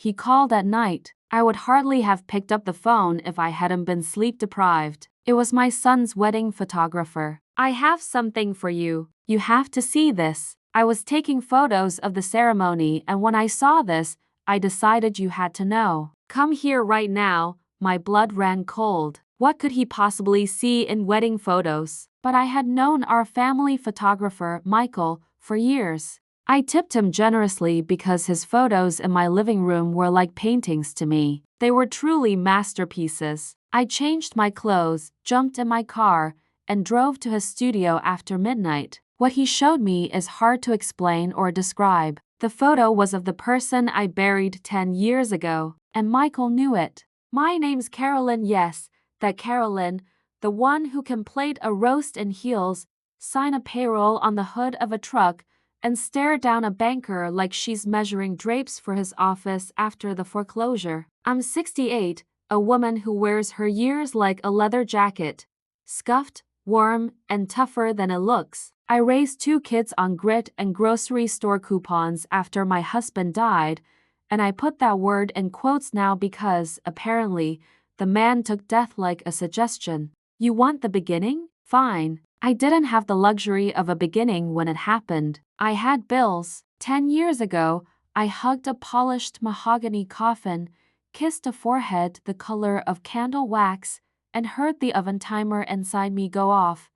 He called at night. I would hardly have picked up the phone if I hadn't been sleep deprived. It was my son's wedding photographer. "I have something for you. You have to see this." I was taking photos of the ceremony, and when I saw this, I decided you had to know. "Come here right now." My blood ran cold. What could he possibly see in wedding photos? But I had known our family photographer, Michael, for years. I tipped him generously because his photos in my living room were like paintings to me. They were truly masterpieces. I changed my clothes, jumped in my car, and drove to his studio after midnight. What he showed me is hard to explain or describe. The photo was of the person I buried 10 years ago, and Michael knew it. "My name's Carolyn, yes, that Carolyn, the one who can plait a roast in heels, sign a payroll on the hood of a truck, and stare down a banker like she's measuring drapes for his office after the foreclosure. I'm 68, a woman who wears her years like a leather jacket, scuffed, warm, and tougher than it looks. I raised 2 kids on grit and grocery store coupons after my husband died, and I put that word in quotes now because, apparently, the man took death like a suggestion. You want the beginning? Fine. I didn't have the luxury of a beginning when it happened. I had bills. 10 years ago, I hugged a polished mahogany coffin, kissed a forehead the color of candle wax, and heard the oven timer inside me go off.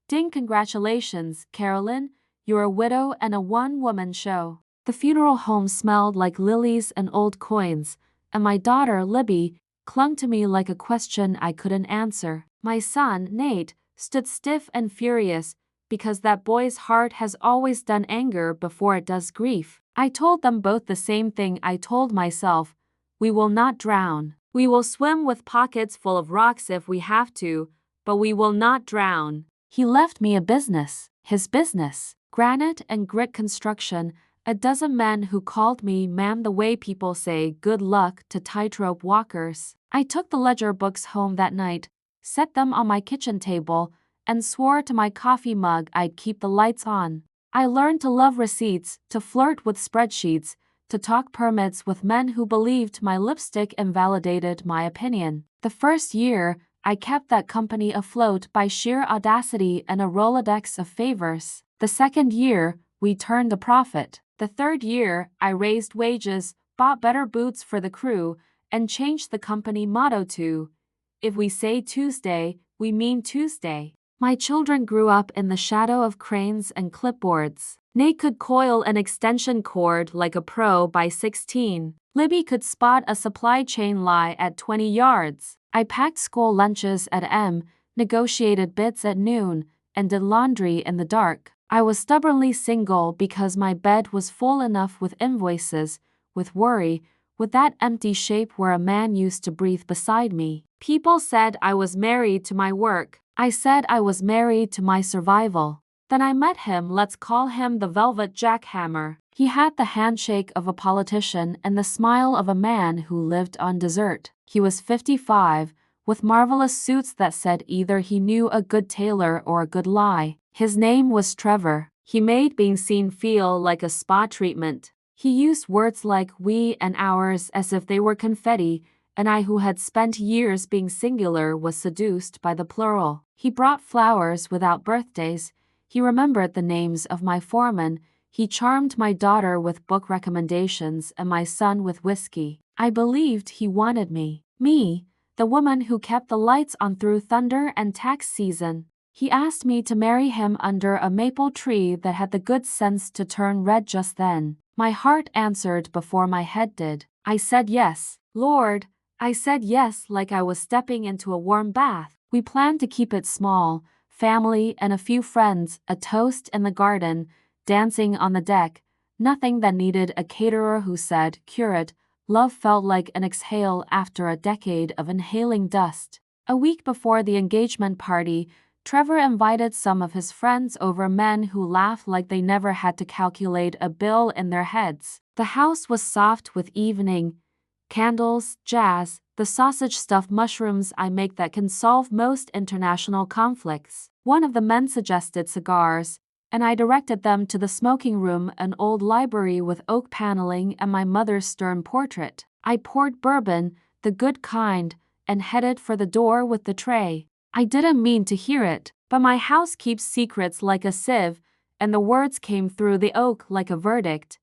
Ding, congratulations, Carolyn. You're a widow and a one-woman show. The funeral home smelled like lilies and old coins, and my daughter, Libby, clung to me like a question I couldn't answer. My son, Nate, stood stiff and furious because that boy's heart has always done anger before it does grief. I told them both the same thing I told myself. We will not drown. We will swim with pockets full of rocks if we have to, but we will not drown. He left me a business, his business, granite and grit construction, a dozen men who called me ma'am the way people say good luck to tightrope walkers. I took the ledger books home that night, set them on my kitchen table, and swore to my coffee mug I'd keep the lights on. I learned to love receipts, to flirt with spreadsheets, to talk permits with men who believed my lipstick invalidated my opinion. The first year, I kept that company afloat by sheer audacity and a Rolodex of favors. The second year, we turned a profit. The third year, I raised wages, bought better boots for the crew, and changed the company motto to, "If we say Tuesday, we mean Tuesday." My children grew up in the shadow of cranes and clipboards. Nate could coil an extension cord like a pro by 16. Libby could spot a supply chain lie at 20 yards. I packed school lunches at M, negotiated bids at noon, and did laundry in the dark. I was stubbornly single because my bed was full enough with invoices, with worry, with that empty shape where a man used to breathe beside me. People said I was married to my work. I said I was married to my survival. Then I met him, let's call him the Velvet Jackhammer. He had the handshake of a politician and the smile of a man who lived on dessert. He was 55, with marvelous suits that said either he knew a good tailor or a good lie. His name was Trevor. He made being seen feel like a spa treatment. He used words like we and ours as if they were confetti, and I, who had spent years being singular, was seduced by the plural. He brought flowers without birthdays. He remembered the names of my foreman. He charmed my daughter with book recommendations and my son with whiskey. I believed he wanted me. Me, the woman who kept the lights on through thunder and tax season. He asked me to marry him under a maple tree that had the good sense to turn red just then. My heart answered before my head did. I said yes. Lord, I said yes like I was stepping into a warm bath. We planned to keep it small, family and a few friends, a toast in the garden, dancing on the deck, nothing that needed a caterer who said, "Curate." Love felt like an exhale after a decade of inhaling dust. A week before the engagement party, Trevor invited some of his friends over, men who laughed like they never had to calculate a bill in their heads. The house was soft with evening candles, jazz, the sausage-stuffed mushrooms I make that can solve most international conflicts. One of the men suggested cigars, and I directed them to the smoking room, an old library with oak paneling and my mother's stern portrait. I poured bourbon, the good kind, and headed for the door with the tray. I didn't mean to hear it, but my house keeps secrets like a sieve, and the words came through the oak like a verdict.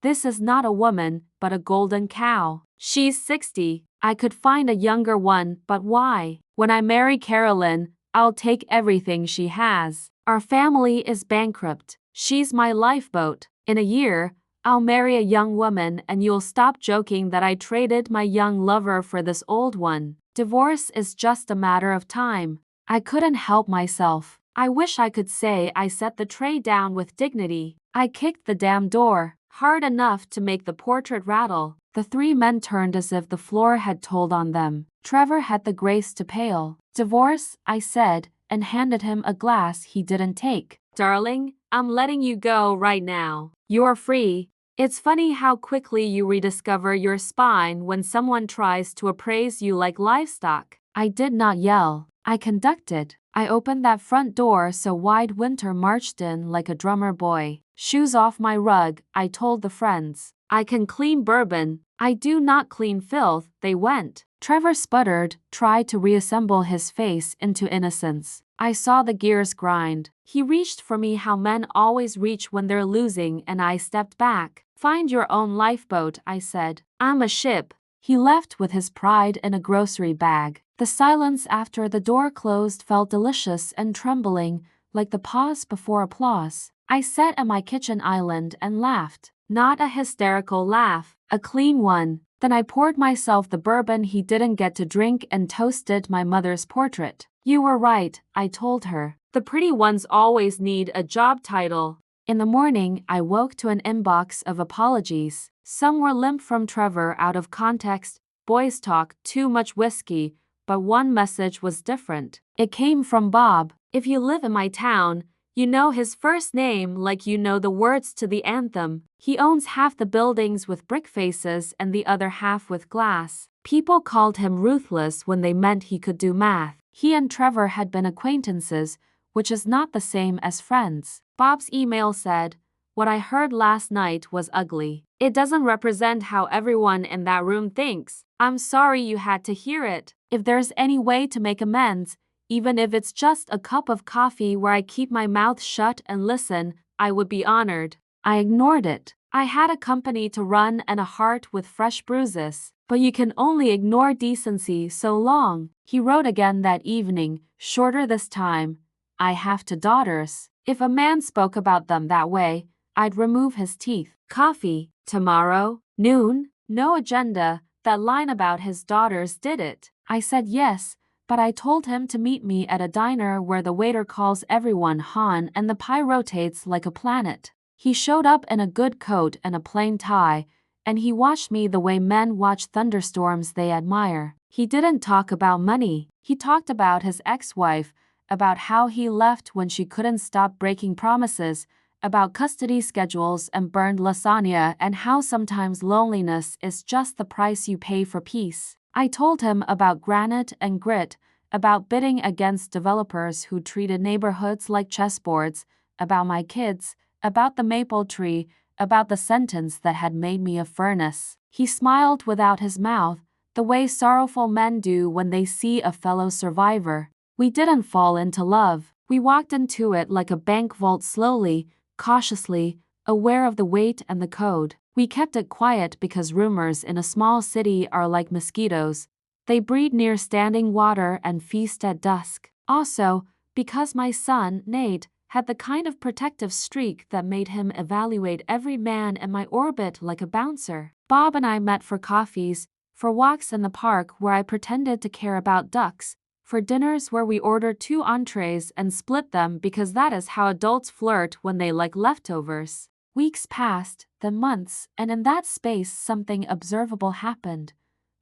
This is not a woman, but a golden cow. She's 60. I could find a younger one, but why? When I marry Carolyn, I'll take everything she has. Our family is bankrupt. She's my lifeboat. In a year, I'll marry a young woman and you'll stop joking that I traded my young lover for this old one. Divorce is just a matter of time. I couldn't help myself. I wish I could say I set the tray down with dignity. I kicked the damn door hard enough to make the portrait rattle. The three men turned as if the floor had told on them. Trevor had the grace to pale. Divorce, I said, and handed him a glass he didn't take. Darling, I'm letting you go right now. You're free. It's funny how quickly you rediscover your spine when someone tries to appraise you like livestock. I did not yell. I conducted. I opened that front door so wide Winter marched in like a drummer boy. Shoes off my rug, I told the friends. I can clean bourbon. I do not clean filth, they went. Trevor sputtered, tried to reassemble his face into innocence. I saw the gears grind. He reached for me how men always reach when they're losing, and I stepped back. Find your own lifeboat, I said. I'm a ship. He left with his pride in a grocery bag. The silence after the door closed felt delicious and trembling, like the pause before applause. I sat at my kitchen island and laughed. Not a hysterical laugh, a clean one. Then I poured myself the bourbon he didn't get to drink and toasted my mother's portrait. You were right, I told her. The pretty ones always need a job title. In the morning, I woke to an inbox of apologies. Some were limp from Trevor out of context, boys talk, too much whiskey, but one message was different. It came from Bob. If you live in my town, you know his first name like you know the words to the anthem. He owns half the buildings with brick faces and the other half with glass. People called him ruthless when they meant he could do math. He and Trevor had been acquaintances, which is not the same as friends. Bob's email said, "What I heard last night was ugly. It doesn't represent how everyone in that room thinks. I'm sorry you had to hear it. If there's any way to make amends, even if it's just a cup of coffee where I keep my mouth shut and listen, I would be honored." I ignored it. I had a company to run and a heart with fresh bruises. But you can only ignore decency so long. He wrote again that evening, shorter this time. I have 2 daughters. If a man spoke about them that way, I'd remove his teeth. Coffee, tomorrow, noon, no agenda. That line about his daughters did it. I said yes, but I told him to meet me at a diner where the waiter calls everyone Han and the pie rotates like a planet. He showed up in a good coat and a plain tie, and he watched me the way men watch thunderstorms they admire. He didn't talk about money. He talked about his ex-wife, about how he left when she couldn't stop breaking promises, about custody schedules and burned lasagna, and how sometimes loneliness is just the price you pay for peace. I told him about granite and grit, about bidding against developers who treated neighborhoods like chessboards, about my kids, about the maple tree, about the sentence that had made me a furnace. He smiled without his mouth, the way sorrowful men do when they see a fellow survivor. We didn't fall into love. We walked into it like a bank vault slowly, cautiously, aware of the weight and the code. We kept it quiet because rumors in a small city are like mosquitoes. They breed near standing water and feast at dusk. Also, because my son, Nate, had the kind of protective streak that made him evaluate every man in my orbit like a bouncer. Bob and I met for coffees, for walks in the park where I pretended to care about ducks, for dinners where we ordered 2 entrees and split them because that is how adults flirt when they like leftovers. Weeks passed, then months, and in that space something observable happened.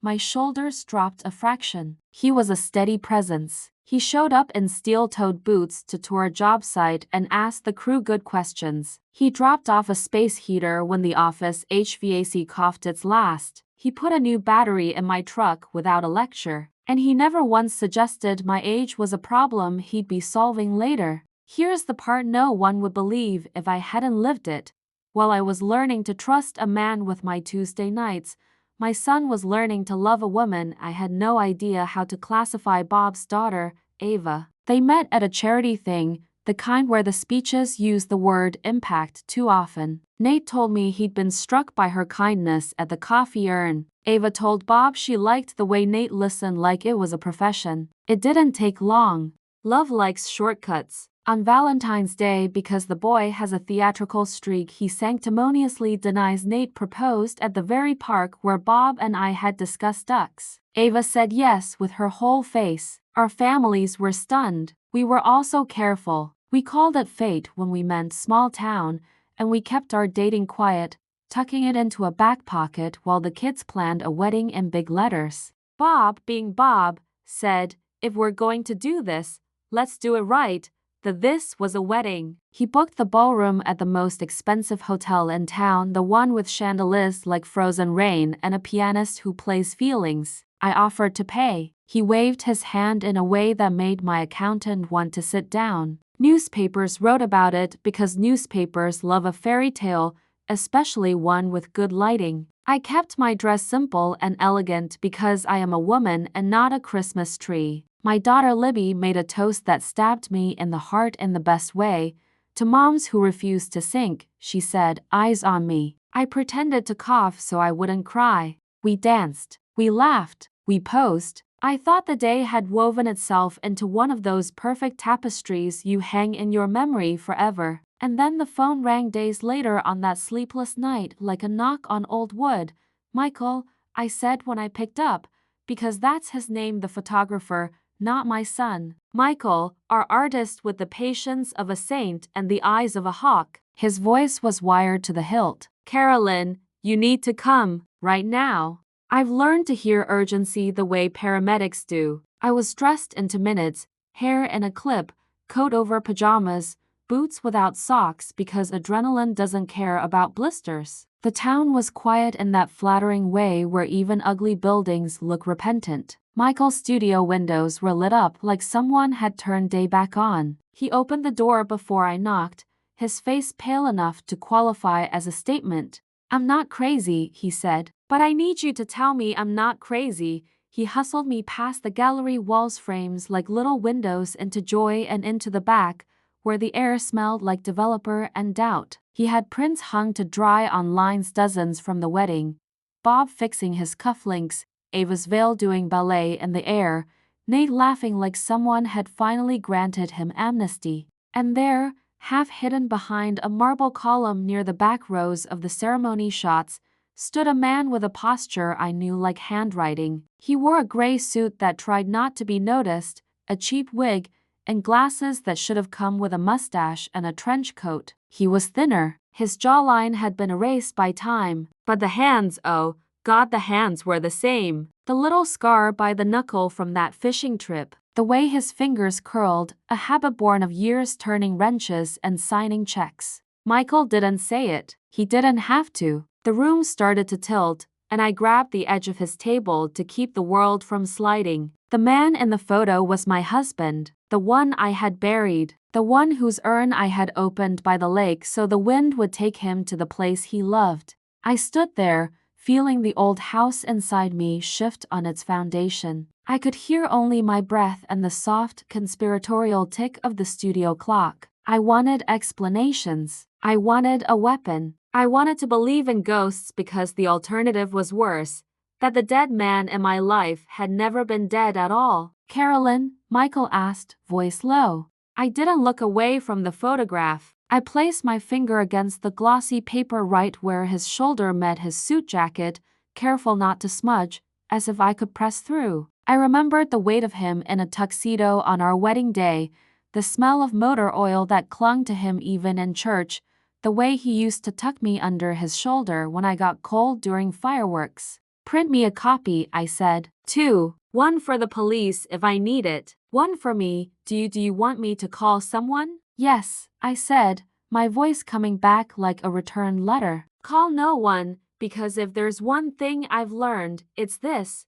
My shoulders dropped a fraction. He was a steady presence. He showed up in steel-toed boots to tour a job site and asked the crew good questions. He dropped off a space heater when the office HVAC coughed its last. He put a new battery in my truck without a lecture. And he never once suggested my age was a problem he'd be solving later. Here's the part no one would believe if I hadn't lived it. While I was learning to trust a man with my Tuesday nights, My son was learning to love a woman I had no idea how to classify. Bob's daughter, Ava. They met at a charity thing, the kind where the speeches use the word impact too often. Nate told me he'd been struck by her kindness at the coffee urn. Ava told Bob she liked the way Nate listened like it was a profession. It didn't take long. Love likes shortcuts. On Valentine's Day, because the boy has a theatrical streak, he sanctimoniously denies Nate proposed at the very park where Bob and I had discussed ducks. Ava said yes with her whole face. Our families were stunned. We were all so careful. We called it fate when we meant small town, and we kept our dating quiet, tucking it into a back pocket while the kids planned a wedding in big letters. Bob, being Bob, said, "If we're going to do this, let's do it right." This was a wedding. He booked the ballroom at the most expensive hotel in town, the one with chandeliers like frozen rain and a pianist who plays feelings. I offered to pay. He waved his hand in a way that made my accountant want to sit down. Newspapers wrote about it because newspapers love a fairy tale, especially one with good lighting. I kept my dress simple and elegant because I am a woman and not a Christmas tree. My daughter Libby made a toast that stabbed me in the heart in the best way. To moms who refuse to sink, she said, "Eyes on me." I pretended to cough so I wouldn't cry. We danced. We laughed. We posed. I thought the day had woven itself into one of those perfect tapestries you hang in your memory forever. And then the phone rang days later on that sleepless night like a knock on old wood. "Michael," I said when I picked up, because that's his name, the photographer, not my son. Michael, our artist with the patience of a saint and the eyes of a hawk. His voice was wired to the hilt. "Carolyn, you need to come, right now." I've learned to hear urgency the way paramedics do. I was dressed into minutes, hair in a clip, coat over pajamas, boots without socks because adrenaline doesn't care about blisters. The town was quiet in that flattering way where even ugly buildings look repentant. Michael's studio windows were lit up like someone had turned day back on. He opened the door before I knocked, his face pale enough to qualify as a statement. "I'm not crazy," he said, "but I need you to tell me I'm not crazy." He hustled me past the gallery walls, frames like little windows, into joy and into the back, where the air smelled like developer and doubt. He had prints hung to dry on lines, dozens from the wedding. Bob fixing his cufflinks, Ava's veil doing ballet in the air, Nate laughing like someone had finally granted him amnesty. And there, half hidden behind a marble column near the back rows of the ceremony shots, stood a man with a posture I knew like handwriting. He wore a gray suit that tried not to be noticed, a cheap wig, and glasses that should have come with a mustache and a trench coat. He was thinner. His jawline had been erased by time, but the hands, oh God, the hands were the same. The little scar by the knuckle from that fishing trip, the way his fingers curled, a habit born of years turning wrenches and signing checks. Michael didn't say it. He didn't have to. The room started to tilt, and I grabbed the edge of his table to keep the world from sliding. The man in the photo was my husband, the one I had buried, the one whose urn I had opened by the lake so the wind would take him to the place he loved. I stood there, feeling the old house inside me shift on its foundation. I could hear only my breath and the soft, conspiratorial tick of the studio clock. I wanted explanations. I wanted a weapon. I wanted to believe in ghosts because the alternative was worse, that the dead man in my life had never been dead at all. "Carolyn?" Michael asked, voice low. I didn't look away from the photograph. I placed my finger against the glossy paper right where his shoulder met his suit jacket, careful not to smudge, as if I could press through. I remembered the weight of him in a tuxedo on our wedding day, the smell of motor oil that clung to him even in church, the way he used to tuck me under his shoulder when I got cold during fireworks. "Print me a copy," I said. "Two. One for the police if I need it. One for me. Do you want me to call someone?" "Yes," I said, my voice coming back like a returned letter. "Call no one, because if there's one thing I've learned, it's this.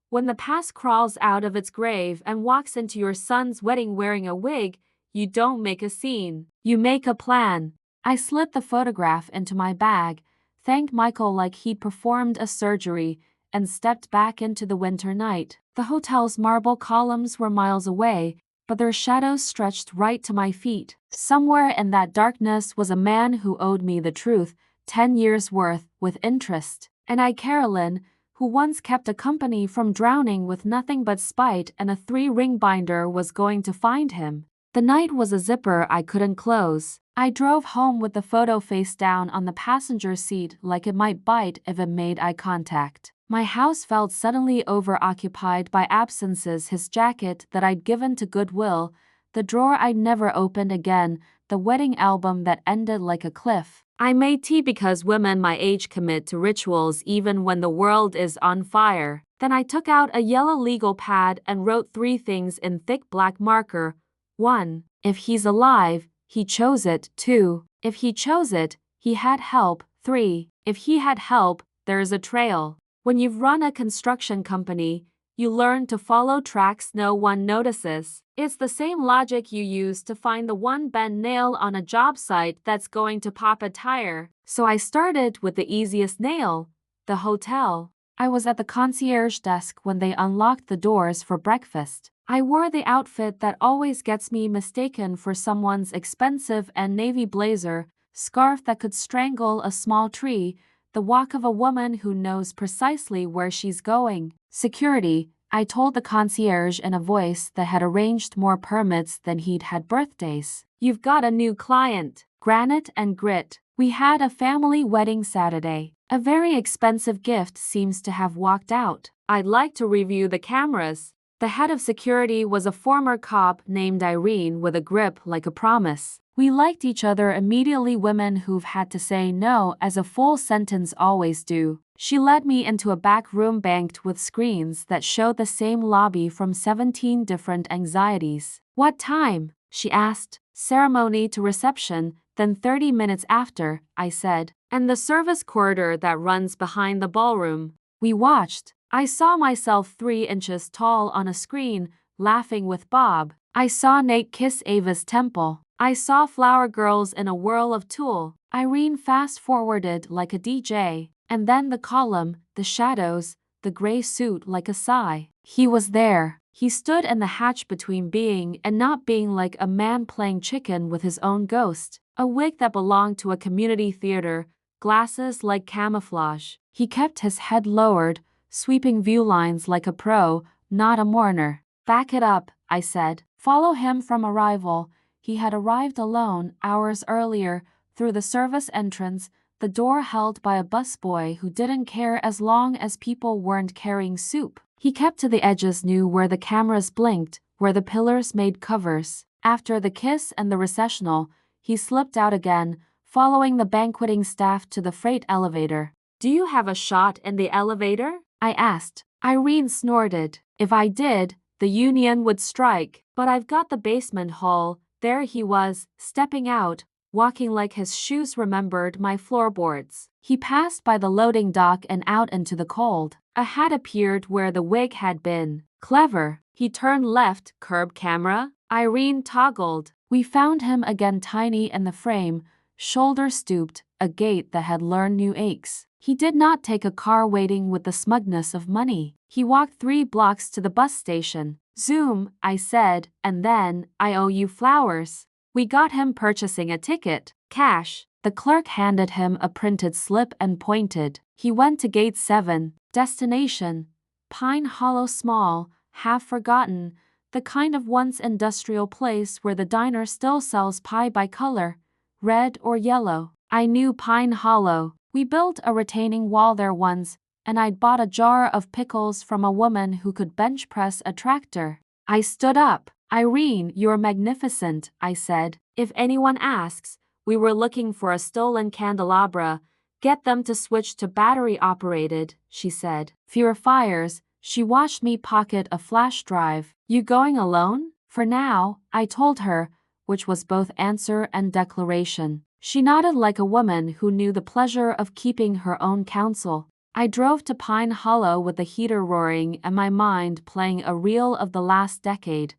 When the past crawls out of its grave and walks into your son's wedding wearing a wig, you don't make a scene. You make a plan." I slid the photograph into my bag, thanked Michael like he'd performed a surgery, and stepped back into the winter night. The hotel's marble columns were miles away, but their shadows stretched right to my feet. Somewhere in that darkness was a man who owed me the truth, 10 years' worth, with interest. And I, Carolyn, who once kept a company from drowning with nothing but spite and a 3-ring binder, was going to find him. The night was a zipper I couldn't close. I drove home with the photo face down on the passenger seat like it might bite if it made eye contact. My house felt suddenly overoccupied by absences: his jacket that I'd given to Goodwill, the drawer I'd never opened again, the wedding album that ended like a cliff. I made tea because women my age commit to rituals even when the world is on fire. Then I took out a yellow legal pad and wrote 3 things in thick black marker. 1. If he's alive, he chose it. 2. If he chose it, he had help. 3. If he had help, there's a trail. When you've run a construction company, you learn to follow tracks no one notices. It's the same logic you use to find the one bent nail on a job site that's going to pop a tire. So I started with the easiest nail: the hotel. I was at the concierge desk when they unlocked the doors for breakfast. I wore the outfit that always gets me mistaken for someone's expensive and navy blazer, scarf that could strangle a small tree, the walk of a woman who knows precisely where she's going. Security, I told the concierge in a voice that had arranged more permits than he'd had birthdays. You've got a new client. Granite and grit. We had a family wedding Saturday. A very expensive gift seems to have walked out. I'd like to review the cameras. The head of security was a former cop named Irene with a grip like a promise. We liked each other immediately. Women who've had to say no as a full sentence always do. She led me into a back room banked with screens that showed the same lobby from 17 different anxieties. What time? She asked. Ceremony to reception, then 30 minutes after, I said. And the service corridor that runs behind the ballroom. We watched. I saw myself 3 inches tall on a screen, laughing with Bob. I saw Nate kiss Ava's temple. I saw flower girls in a whirl of tulle. Irene fast-forwarded like a DJ. And then the column, the shadows, the gray suit like a sigh. He was there. He stood in the hatch between being and not being, like a man playing chicken with his own ghost. A wig that belonged to a community theater, glasses like camouflage. He kept his head lowered, sweeping view lines like a pro, not a mourner. Back it up, I said. Follow him from arrival. He had arrived alone, hours earlier, through the service entrance, the door held by a busboy who didn't care as long as people weren't carrying soup. He kept to the edges, knew where the cameras blinked, where the pillars made covers. After the kiss and the recessional, he slipped out again, following the banqueting staff to the freight elevator. Do you have a shot in the elevator? I asked. Irene snorted. If I did, the union would strike. But I've got the basement hall. There he was, stepping out, walking like his shoes remembered my floorboards. He passed by the loading dock and out into the cold. A hat appeared where the wig had been. Clever. He turned left, curb camera. Irene toggled. We found him again, tiny in the frame, shoulder stooped, a gait that had learned new aches. He did not take a car waiting with the smugness of money. He walked 3 blocks to the bus station. Zoom, I said, and then, I owe you flowers. We got him purchasing a ticket. Cash. The clerk handed him a printed slip and pointed. He went to gate 7. Destination: Pine Hollow. Small, half-forgotten, the kind of once industrial place where the diner still sells pie by color, red or yellow. I knew Pine Hollow. We built a retaining wall there once, and I'd bought a jar of pickles from a woman who could bench press a tractor. I stood up. Irene, you're magnificent, I said. If anyone asks, we were looking for a stolen candelabra. Get them to switch to battery-operated, she said. Fewer fires. She watched me pocket a flash drive. You going alone? For now, I told her, which was both answer and declaration. She nodded like a woman who knew the pleasure of keeping her own counsel. I drove to Pine Hollow with the heater roaring and my mind playing a reel of the last decade.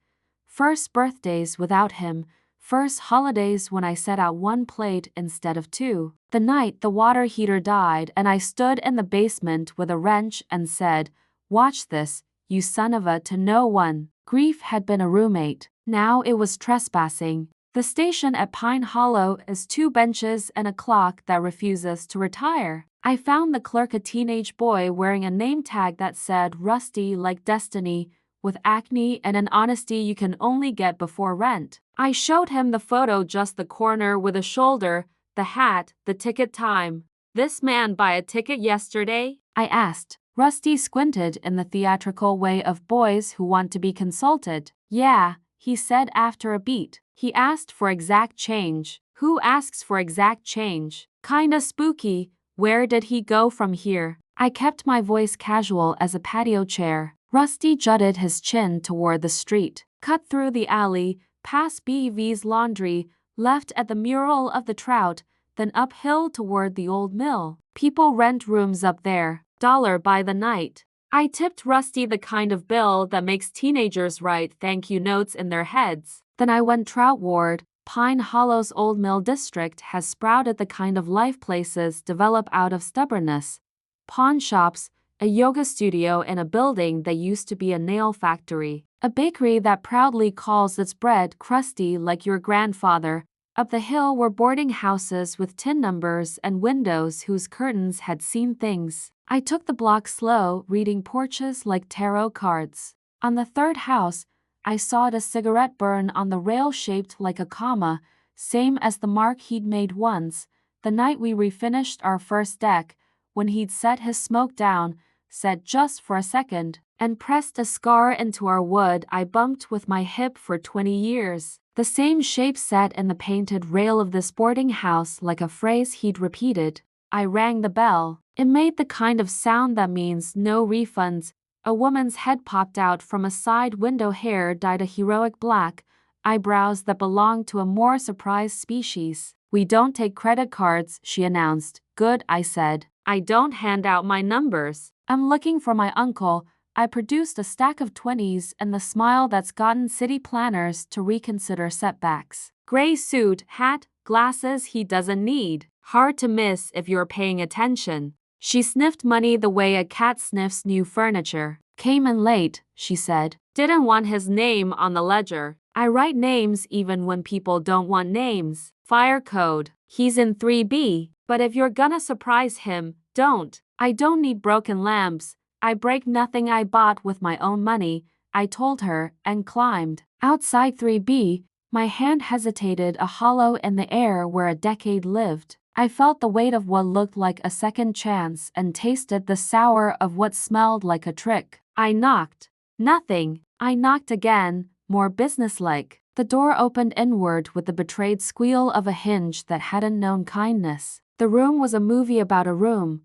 First birthdays without him, First holidays when I set out one plate instead of two. The night the water heater died and I stood in the basement with a wrench and said, "Watch this, you son of a," to no one. Grief had been a roommate. Now it was trespassing. The station at Pine Hollow is 2 benches and a clock that refuses to retire. I found the clerk a teenage boy wearing a name tag that said "Rusty like Destiny," with acne and an honesty you can only get before rent. I showed him the photo, just the corner with a shoulder, the hat, the ticket time. "This man buy a ticket yesterday?" I asked. Rusty squinted in the theatrical way of boys who want to be consulted. "Yeah," he said after a beat. He asked for exact change. Who asks for exact change? Kinda spooky. Where did he go from here? I kept my voice casual as a patio chair. Rusty jutted his chin toward the street. Cut through the alley, past BV's laundry, left at the mural of the trout, then uphill toward the old mill. People rent rooms up there. $1 by the night. I tipped Rusty the kind of bill that makes teenagers write thank you notes in their heads. Then I went troutward. Pine Hollow's old mill district has sprouted the kind of life places develop out of stubbornness. Pawn shops, a yoga studio in a building that used to be a nail factory, a bakery that proudly calls its bread crusty like your grandfather. Up the hill were boarding houses with tin numbers and windows whose curtains had seen things. I took the block slow, reading porches like tarot cards. On the third house, I sawed a cigarette burn on the rail shaped like a comma, same as the mark he'd made once, the night we refinished our first deck, when he'd set his smoke down, said just for a second, and pressed a scar into our wood I bumped with my hip for 20 years. The same shape set in the painted rail of this boarding house like a phrase he'd repeated. I rang the bell. It made the kind of sound that means no refunds. A woman's head popped out from a side window, hair dyed a heroic black, eyebrows that belonged to a more surprised species. "We don't take credit cards," she announced. "Good," I said. "I don't hand out my numbers." "I'm looking for my uncle." I produced a stack of 20s and the smile that's gotten city planners to reconsider setbacks. "Gray suit, hat, glasses he doesn't need. Hard to miss if you're paying attention." She sniffed money the way a cat sniffs new furniture. "Came in late," she said. "Didn't want his name on the ledger." I write names even when people don't want names. Fire code. "He's in 3B, but if you're gonna surprise him, don't." "I don't need broken lamps. I break nothing I bought with my own money," I told her, and climbed. Outside 3B, my hand hesitated, a hollow in the air where a decade lived. I felt the weight of what looked like a second chance and tasted the sour of what smelled like a trick. I knocked. Nothing. I knocked again, more businesslike. The door opened inward with the betrayed squeal of a hinge that hadn't known kindness. The room was a movie about a room.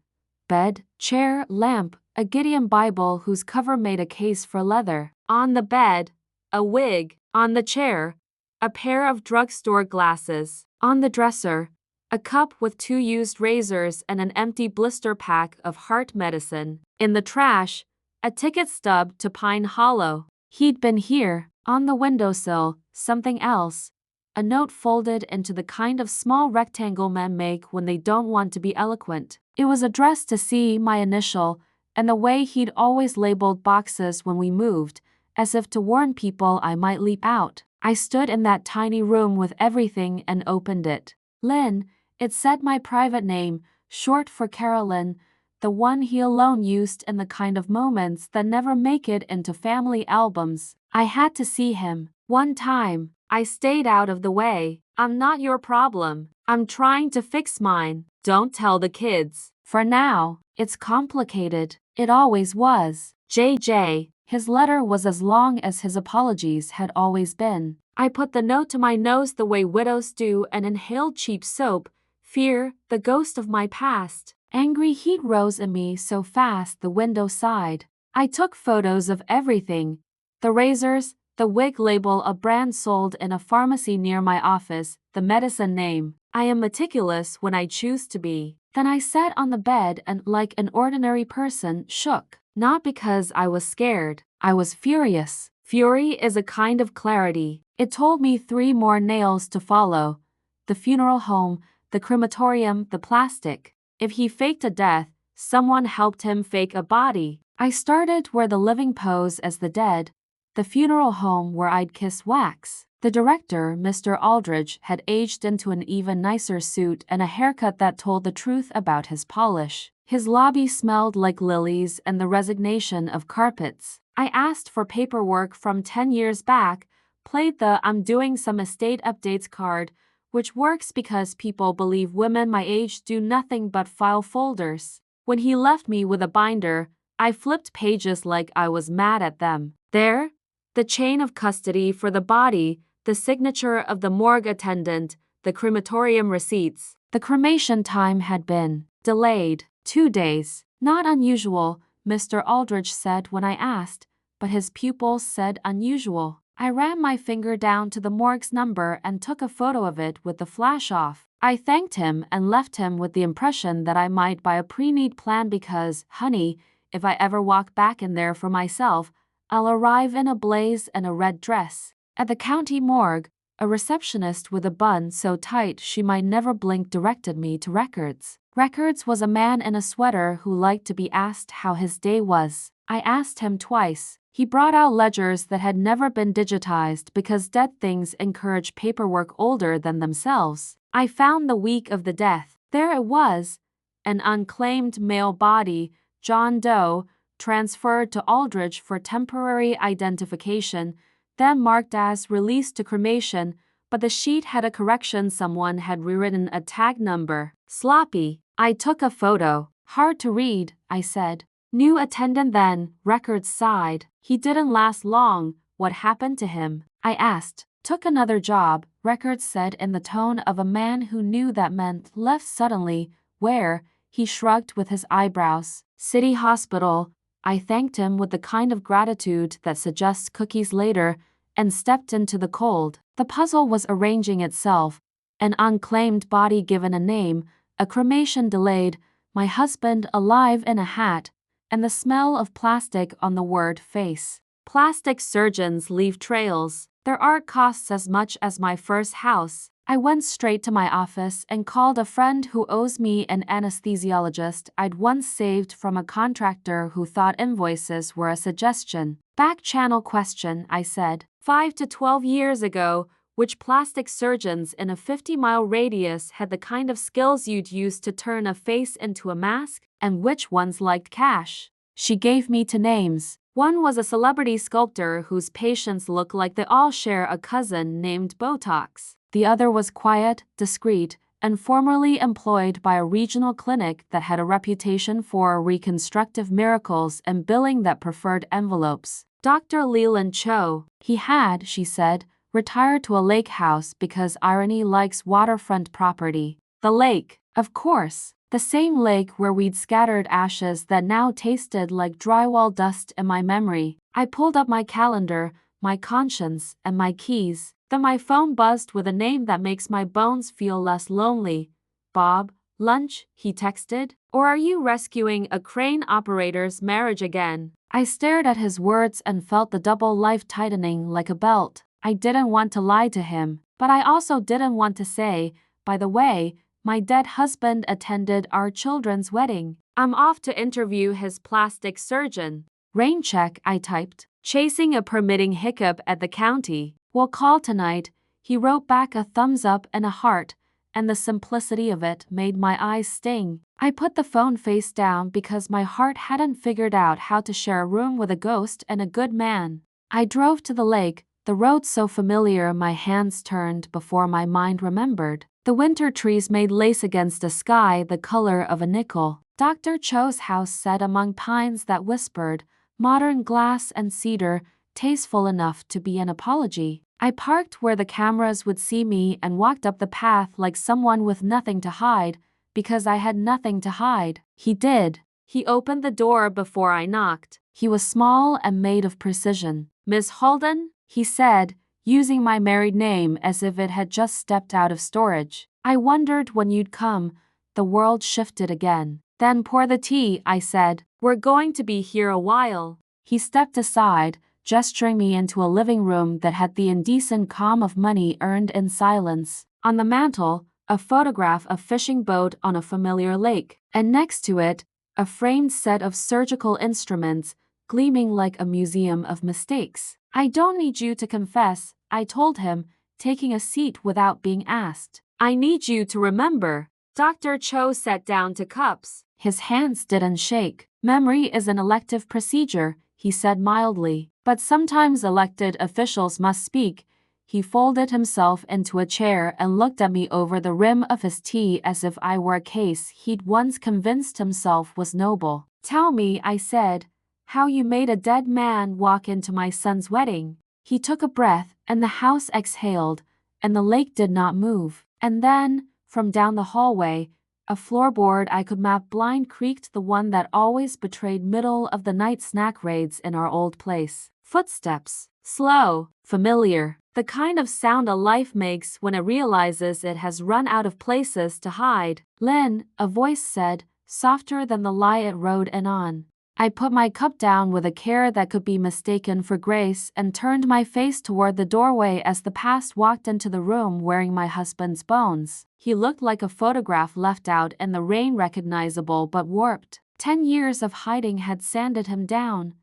Bed, chair, lamp, a Gideon Bible whose cover made a case for leather. On the bed, a wig. On the chair, a pair of drugstore glasses. On the dresser, a cup with 2 used razors and an empty blister pack of heart medicine. In the trash, a ticket stub to Pine Hollow. He'd been here. On the windowsill, something else. A note folded into the kind of small rectangle men make when they don't want to be eloquent. It was addressed to C, my initial, and the way he'd always labeled boxes when we moved, as if to warn people I might leap out. I stood in that tiny room with everything and opened it. Lynn, it said, my private name, short for Carolyn, the one he alone used in the kind of moments that never make it into family albums. I had to see him. One time. I stayed out of the way. "I'm not your problem. I'm trying to fix mine. Don't tell the kids." For now, it's complicated. It always was. JJ. His letter was as long as his apologies had always been. I put the note to my nose the way widows do and inhaled cheap soap. Fear, the ghost of my past. Angry heat rose in me so fast the window sighed. I took photos of everything. The razors, the wig label, a brand sold in a pharmacy near my office, the medicine name. I am meticulous when I choose to be. Then I sat on the bed and, like an ordinary person, shook. Not because I was scared. I was furious. Fury is a kind of clarity. It told me 3 more nails to follow: the funeral home, the crematorium, the plastic. If he faked a death, someone helped him fake a body. I started where the living pose as the dead, the funeral home where I'd kiss wax. The director, Mr. Aldridge, had aged into an even nicer suit and a haircut that told the truth about his polish. His lobby smelled like lilies and the resignation of carpets. I asked for paperwork from 10 years back, played the "I'm doing some estate updates" card, which works because people believe women my age do nothing but file folders. When he left me with a binder, I flipped pages like I was mad at them. There, the chain of custody for the body, the signature of the morgue attendant, the crematorium receipts. The cremation time had been delayed 2 days. Not unusual, Mr. Aldridge said when I asked, but his pupils said unusual. I ran my finger down to the morgue's number and took a photo of it with the flash off. I thanked him and left him with the impression that I might buy a pre-need plan because, honey, if I ever walk back in there for myself, I'll arrive in a blaze and a red dress. At the county morgue, a receptionist with a bun so tight she might never blink directed me to Records. Records was a man in a sweater who liked to be asked how his day was. I asked him twice. He brought out ledgers that had never been digitized because dead things encourage paperwork older than themselves. I found the week of the death. There it was, an unclaimed male body, John Doe, transferred to Aldridge for temporary identification, then marked as released to cremation, but the sheet had a correction: someone had rewritten a tag number. Sloppy. I took a photo. Hard to read, I said. New attendant then, Records sighed. He didn't last long. What happened to him? I asked. Took another job, Records said in the tone of a man who knew that meant left suddenly. Where? He shrugged with his eyebrows. City Hospital. I thanked him with the kind of gratitude that suggests cookies later, and stepped into the cold. The puzzle was arranging itself. An unclaimed body given a name, a cremation delayed, my husband alive in a hat, and the smell of plastic on the word face. Plastic surgeons leave trails. Their art costs as much as my first house. I went straight to my office and called a friend who owes me an anesthesiologist I'd once saved from a contractor who thought invoices were a suggestion. Back channel question, I said. 5 to 12 years ago, which plastic surgeons in a 50-mile radius had the kind of skills you'd use to turn a face into a mask, and which ones liked cash? She gave me 2 names. One was a celebrity sculptor whose patients look like they all share a cousin named Botox. The other was quiet, discreet, and formerly employed by a regional clinic that had a reputation for reconstructive miracles and billing that preferred envelopes. Dr. Leland Cho. He had, she said, retired to a lake house because irony likes waterfront property. The lake, of course. The same lake where we'd scattered ashes that now tasted like drywall dust in my memory. I pulled up my calendar, my conscience, and my keys. Then my phone buzzed with a name that makes my bones feel less lonely. Bob, lunch, he texted. Or are you rescuing a crane operator's marriage again? I stared at his words and felt the double life tightening like a belt. I didn't want to lie to him, but I also didn't want to say, by the way, my dead husband attended our children's wedding. I'm off to interview his plastic surgeon. Rain check, I typed, chasing a permitting hiccup at the county. We'll call tonight. He wrote back a thumbs up and a heart, and the simplicity of it made my eyes sting. I put the phone face down because my heart hadn't figured out how to share a room with a ghost and a good man. I drove to the lake, the road so familiar my hands turned before my mind remembered. The winter trees made lace against a sky the color of a nickel. Dr. Cho's house sat among pines that whispered, modern glass and cedar, tasteful enough to be an apology. I parked where the cameras would see me and walked up the path like someone with nothing to hide, because I had nothing to hide. He did. He opened the door before I knocked. He was small and made of precision. Miss Holden, he said, using my married name as if it had just stepped out of storage. I wondered when you'd come. The world shifted again. Then pour the tea, I said. We're going to be here a while. He stepped aside, gesturing me into a living room that had the indecent calm of money earned in silence. On the mantel, a photograph of a fishing boat on a familiar lake, and next to it, a framed set of surgical instruments, gleaming like a museum of mistakes. I don't need you to confess, I told him, taking a seat without being asked. I need you to remember. Dr. Cho sat down to cups. His hands didn't shake. Memory is an elective procedure, he said mildly. But sometimes elected officials must speak. He folded himself into a chair and looked at me over the rim of his tea as if I were a case he'd once convinced himself was noble. Tell me, I said, how you made a dead man walk into my son's wedding. He took a breath, and the house exhaled, and the lake did not move. And then, from down the hallway, a floorboard I could map blind creaked, the one that always betrayed middle-of-the-night snack raids in our old place. Footsteps. Slow, familiar, the kind of sound a life makes when it realizes it has run out of places to hide. Lynn, a voice said, softer than the lie it rode in on. I put my cup down with a care that could be mistaken for grace and turned my face toward the doorway as the past walked into the room wearing my husband's bones. He looked like a photograph left out in the rain, recognizable but warped. 10 years of hiding had sanded him down.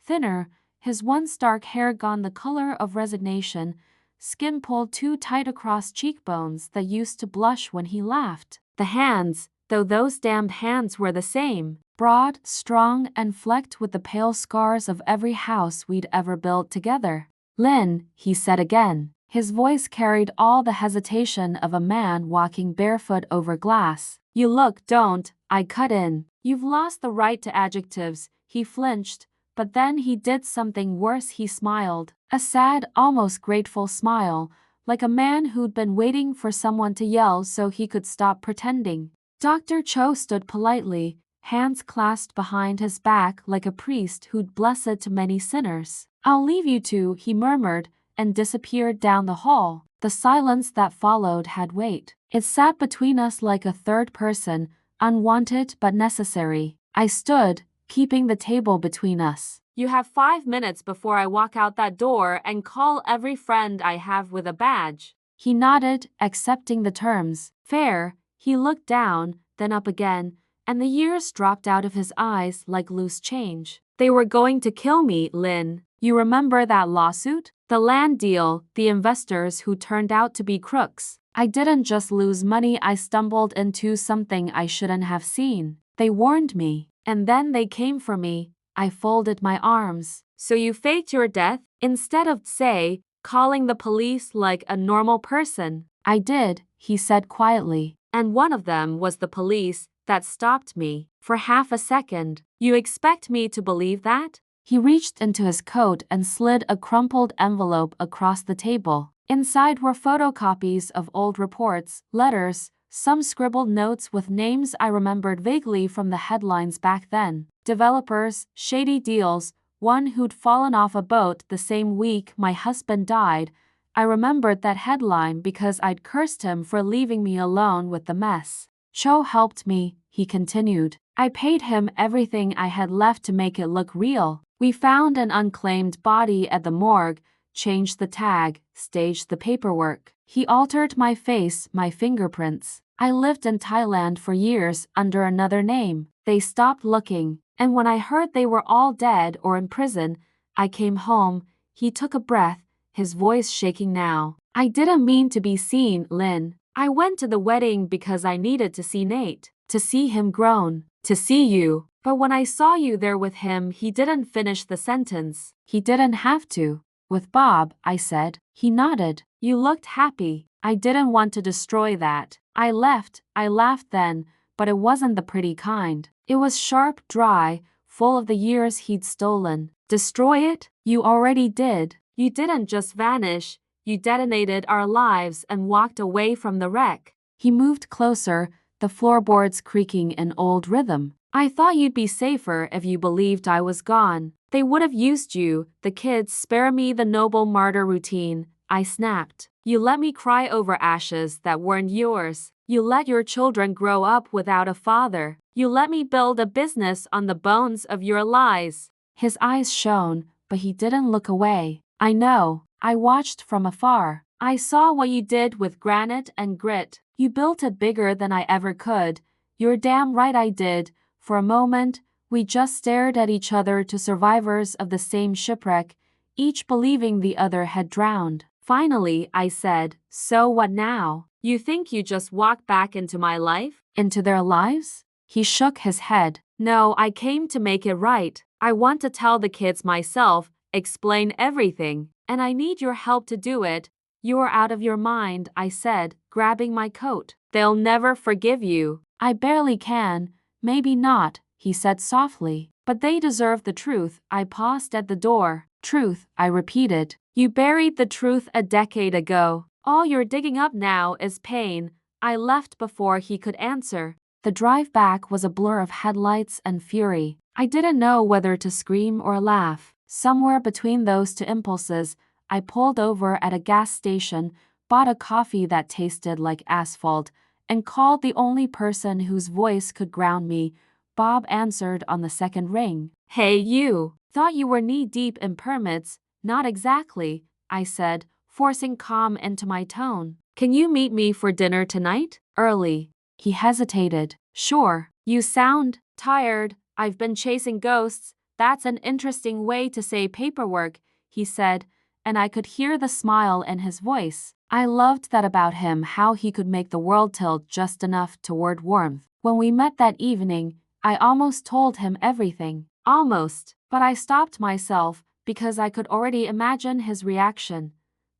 Thinner, his once dark hair gone the color of resignation, skin pulled too tight across cheekbones that used to blush when he laughed. The hands, though those damned hands were the same, broad, strong, and flecked with the pale scars of every house we'd ever built together. Lynn, he said again. His voice carried all the hesitation of a man walking barefoot over glass. You look, don't, I cut in. You've lost the right to adjectives. He flinched, but then he did something worse. He smiled, a sad, almost grateful smile, like a man who'd been waiting for someone to yell so he could stop pretending. Dr. Cho stood politely, hands clasped behind his back like a priest who'd blessed too many sinners. I'll leave you two, he murmured, and disappeared down the hall. The silence that followed had weight. It sat between us like a third person, unwanted but necessary. I stood, keeping the table between us. You have 5 minutes before I walk out that door and call every friend I have with a badge. He nodded, accepting the terms. Fair. He looked down, then up again, and the years dropped out of his eyes like loose change. They were going to kill me, Lynn. You remember that lawsuit? The land deal, the investors who turned out to be crooks. I didn't just lose money, I stumbled into something I shouldn't have seen. They warned me, and then they came for me. I folded my arms. So you faked your death, instead of, say, calling the police like a normal person? I did, he said quietly. And one of them was the police that stopped me. For half a second. You expect me to believe that? He reached into his coat and slid a crumpled envelope across the table. Inside were photocopies of old reports, letters, some scribbled notes with names I remembered vaguely from the headlines back then. Developers, shady deals, one who'd fallen off a boat the same week my husband died. I remembered that headline because I'd cursed him for leaving me alone with the mess. Cho helped me, he continued. I paid him everything I had left to make it look real. We found an unclaimed body at the morgue, changed the tag, staged the paperwork. He altered my face, my fingerprints. I lived in Thailand for years under another name. They stopped looking, and when I heard they were all dead or in prison, I came home. He took a breath, his voice shaking now. I didn't mean to be seen, Lynn. I went to the wedding because I needed to see Nate, to see him grown, to see you. But when I saw you there with him, he didn't finish the sentence. He didn't have to. With Bob, I said. He nodded. You looked happy. I didn't want to destroy that. I left. I laughed then, but it wasn't the pretty kind. It was sharp, dry, full of the years he'd stolen. Destroy it? You already did. You didn't just vanish. You detonated our lives and walked away from the wreck. He moved closer, the floorboards creaking in old rhythm. I thought you'd be safer if you believed I was gone. They would have used you, the kids. Spare me the noble martyr routine, I snapped. You let me cry over ashes that weren't yours. You let your children grow up without a father. You let me build a business on the bones of your lies. His eyes shone, but he didn't look away. I know. I watched from afar. I saw what you did with granite and grit. You built it bigger than I ever could. You're damn right I did. For a moment, we just stared at each other, two survivors of the same shipwreck, each believing the other had drowned. Finally, I said, "So what now? You think you just walked back into my life? Into their lives?" He shook his head. "No, I came to make it right. I want to tell the kids myself, explain everything, and I need your help to do it." "You're out of your mind," I said, grabbing my coat. "They'll never forgive you." "I barely can. Maybe not," he said softly. "But they deserve the truth." I paused at the door. "Truth," I repeated. "You buried the truth a decade ago. All you're digging up now is pain." I left before he could answer. The drive back was a blur of headlights and fury. I didn't know whether to scream or laugh. Somewhere between those two impulses, I pulled over at a gas station, bought a coffee that tasted like asphalt, and called the only person whose voice could ground me. Bob answered on the second ring. "Hey you, thought you were knee-deep in permits." "Not exactly," I said, forcing calm into my tone. "Can you meet me for dinner tonight? Early." He hesitated. "Sure." "You sound tired." "I've been chasing ghosts." "That's an interesting way to say paperwork," he said, and I could hear the smile in his voice. I loved that about him, how he could make the world tilt just enough toward warmth. When we met that evening, I almost told him everything. Almost. But I stopped myself, because I could already imagine his reaction.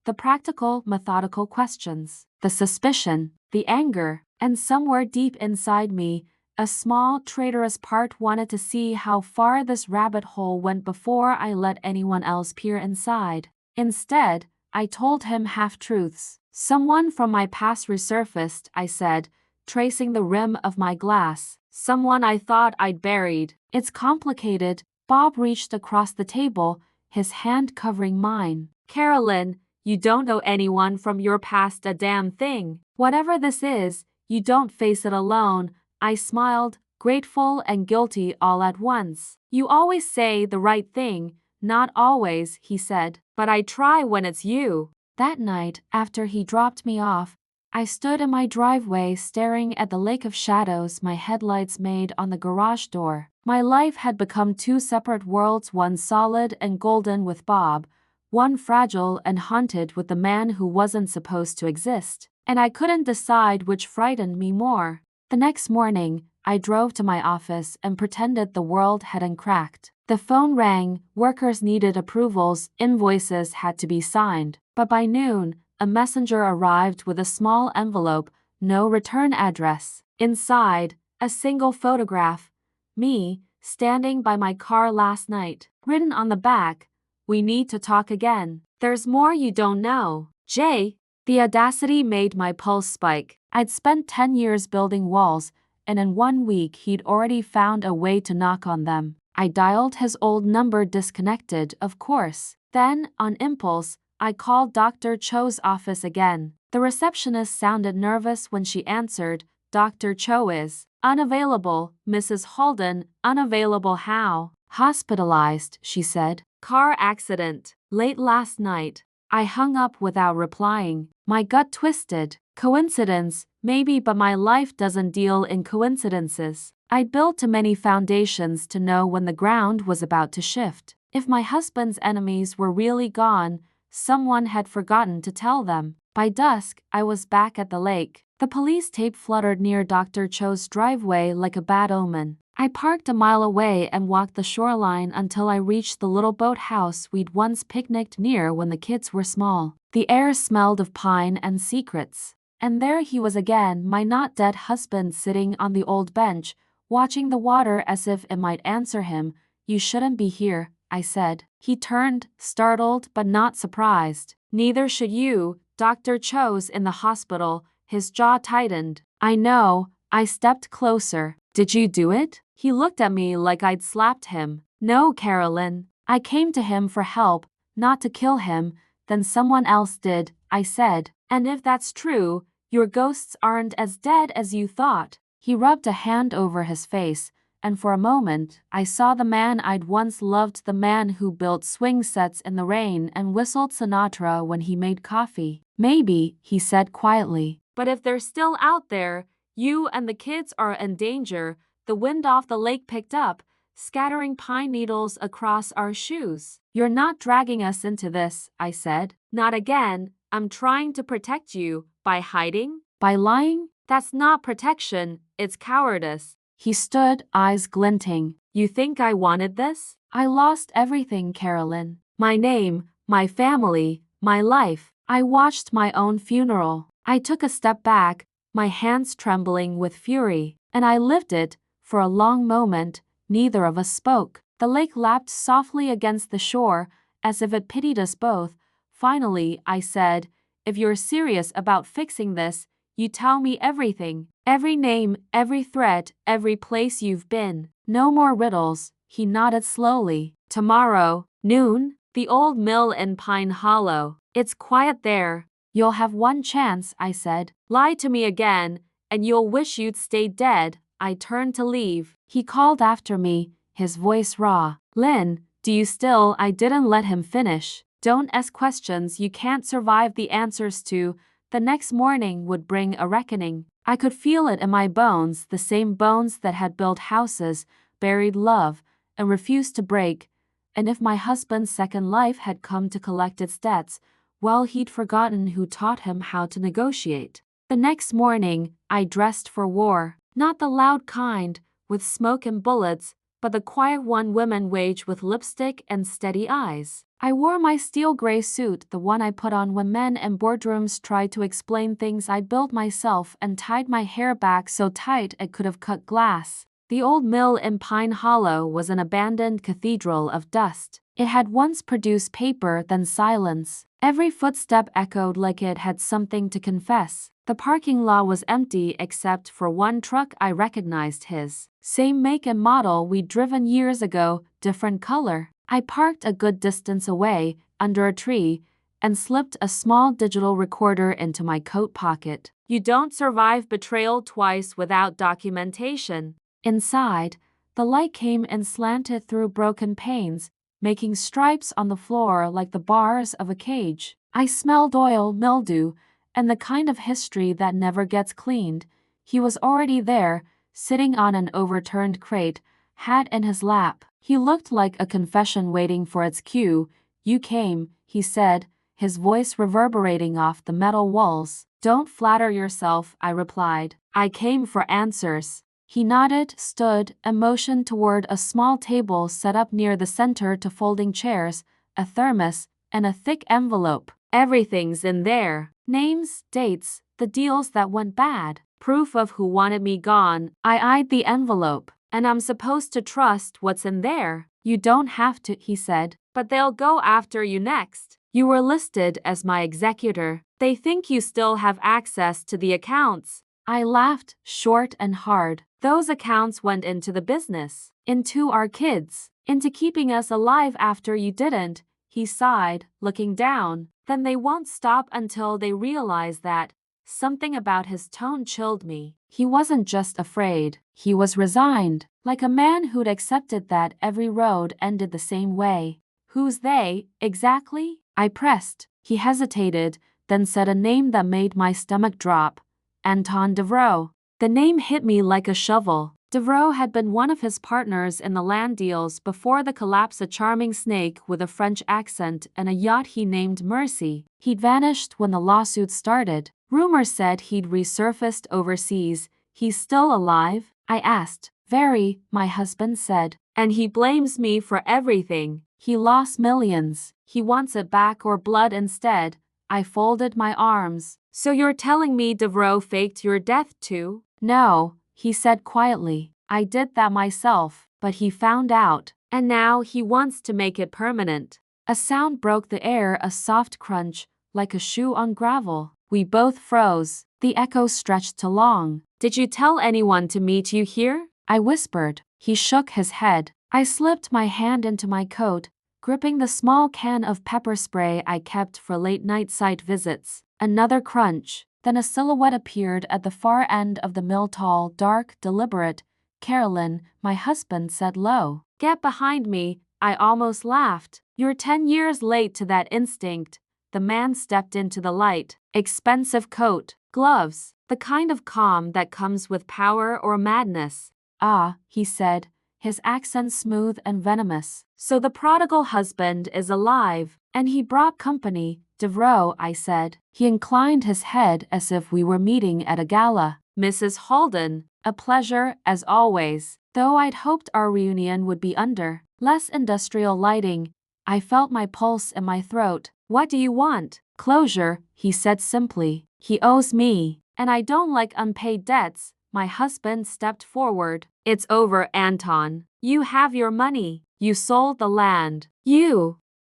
The practical, methodical questions, the suspicion, the anger, and somewhere deep inside me, a small, traitorous part wanted to see how far this rabbit hole went before I let anyone else peer inside. Instead, I told him half-truths. "Someone from my past resurfaced," I said, tracing the rim of my glass. "Someone I thought I'd buried." "It's complicated." Bob reached across the table, his hand covering mine. "Carolyn, you don't know anyone from your past a damn thing. Whatever this is, you don't face it alone." I smiled, grateful and guilty all at once. "You always say the right thing." "Not always," he said, "but I try when it's you." That night, after he dropped me off, I stood in my driveway staring at the lake of shadows my headlights made on the garage door. My life had become two separate worlds, one solid and golden with Bob, one fragile and haunted with the man who wasn't supposed to exist. And I couldn't decide which frightened me more. The next morning, I drove to my office and pretended the world hadn't cracked. The phone rang, workers needed approvals, invoices had to be signed. But by noon, a messenger arrived with a small envelope, no return address. Inside, a single photograph. Me, standing by my car last night. Written on the back, "We need to talk again. There's more you don't know. Jay." The audacity made my pulse spike. I'd spent 10 years building walls, and in 1 week he'd already found a way to knock on them. I dialed his old number, disconnected, of course. Then, on impulse, I called Dr. Cho's office again. The receptionist sounded nervous when she answered. "Dr. Cho is unavailable, Mrs. Holden." "Unavailable how?" "Hospitalized," she said. "Car accident. Late last night." I hung up without replying. My gut twisted. Coincidence, maybe, but my life doesn't deal in coincidences. I'd built too many foundations to know when the ground was about to shift. If my husband's enemies were really gone, someone had forgotten to tell them. By dusk, I was back at the lake. The police tape fluttered near Dr. Cho's driveway like a bad omen. I parked a mile away and walked the shoreline until I reached the little boathouse we'd once picnicked near when the kids were small. The air smelled of pine and secrets. And there he was again, my not-dead husband, sitting on the old bench, watching the water as if it might answer him. "You shouldn't be here," I said. He turned, startled but not surprised. "Neither should you. Dr. Cho's in the hospital." His jaw tightened. "I know." I stepped closer. "Did you do it?" He looked at me like I'd slapped him. "No, Carolyn. I came to him for help, not to kill him." "Then someone else did," I said. "And if that's true, your ghosts aren't as dead as you thought." He rubbed a hand over his face, and for a moment, I saw the man I'd once loved, the man who built swing sets in the rain and whistled Sinatra when he made coffee. Maybe, he said quietly. But if they're still out there, you and the kids are in danger. The wind off the lake picked up, scattering pine needles across our shoes. You're not dragging us into this, I said. Not again. I'm trying to protect you. By hiding? By lying? That's not protection, it's cowardice. He stood, eyes glinting. You think I wanted this? I lost everything, Carolyn. My name, my family, my life. I watched my own funeral. I took a step back, my hands trembling with fury, and I lived it. For a long moment, neither of us spoke. The lake lapped softly against the shore, as if it pitied us both. Finally, I said, if you're serious about fixing this, you tell me everything. Every name, every threat, every place you've been. No more riddles. He nodded slowly. Tomorrow, noon, the old mill in Pine Hollow. It's quiet there. You'll have one chance, I said. Lie to me again, and you'll wish you'd stayed dead. I turned to leave. He called after me, his voice raw. Lynn, do you still? I didn't let him finish. Don't ask questions you can't survive the answers to. The next morning would bring a reckoning. I could feel it in my bones, the same bones that had built houses, buried love, and refused to break. And if my husband's second life had come to collect its debts, well, he'd forgotten who taught him how to negotiate. The next morning, I dressed for war. Not the loud kind, with smoke and bullets, but the quiet one women wage with lipstick and steady eyes. I wore my steel gray suit, the one I put on when men in boardrooms tried to explain things I'd built myself, and tied my hair back so tight it could have cut glass. The old mill in Pine Hollow was an abandoned cathedral of dust. It had once produced paper, then silence. Every footstep echoed like it had something to confess. The parking lot was empty except for one truck I recognized, his. Same make and model we'd driven years ago, different color. I parked a good distance away, under a tree, and slipped a small digital recorder into my coat pocket. You don't survive betrayal twice without documentation. Inside, the light came and slanted through broken panes, making stripes on the floor like the bars of a cage. I smelled oil, mildew, and the kind of history that never gets cleaned. He was already there, sitting on an overturned crate, hat in his lap. He looked like a confession waiting for its cue. You came, he said, his voice reverberating off the metal walls. Don't flatter yourself, I replied. I came for answers. He nodded, stood, and motioned toward a small table set up near the center to folding chairs, a thermos, and a thick envelope. Everything's in there. Names, dates, the deals that went bad, proof of who wanted me gone. I eyed the envelope. And I'm supposed to trust what's in there. You don't have to, he said, but they'll go after you next. You were listed as my executor. They think you still have access to the accounts. I laughed, short and hard. Those accounts went into the business, into our kids, into keeping us alive after you didn't. He sighed, looking down. Then they won't stop until they realize that. Something about his tone chilled me. He wasn't just afraid, he was resigned, like a man who'd accepted that every road ended the same way. Who's they, exactly? I pressed. He hesitated, then said a name that made my stomach drop. Anton Devereaux. The name hit me like a shovel. Devereaux had been one of his partners in the land deals before the collapse, a charming snake with a French accent and a yacht he named Mercy. He'd vanished when the lawsuit started. Rumors said he'd resurfaced overseas. He's still alive? I asked. Very, my husband said. And he blames me for everything. He lost millions. He wants it back or blood instead. I folded my arms. So you're telling me Devereaux faked your death too? No, he said quietly. I did that myself, but he found out. And now he wants to make it permanent. A sound broke the air, a soft crunch, like a shoe on gravel. We both froze. The echo stretched too long. Did you tell anyone to meet you here? I whispered. He shook his head. I slipped my hand into my coat, gripping the small can of pepper spray I kept for late-night site visits. Another crunch. Then a silhouette appeared at the far end of the mill, tall, dark, deliberate. Carolyn, my husband said low. Get behind me, I almost laughed. You're 10 years late to that instinct. The man stepped into the light. Expensive coat, gloves, the kind of calm that comes with power or madness. Ah, he said, his accent smooth and venomous. So the prodigal husband is alive, and he brought company. Devereaux, I said. He inclined his head as if we were meeting at a gala. Mrs. Holden, a pleasure as always, though I'd hoped our reunion would be under less industrial lighting. I felt my pulse in my throat. What do you want? Closure, he said simply. He owes me, and I don't like unpaid debts. My husband stepped forward. It's over, Anton. You have your money. You sold the land.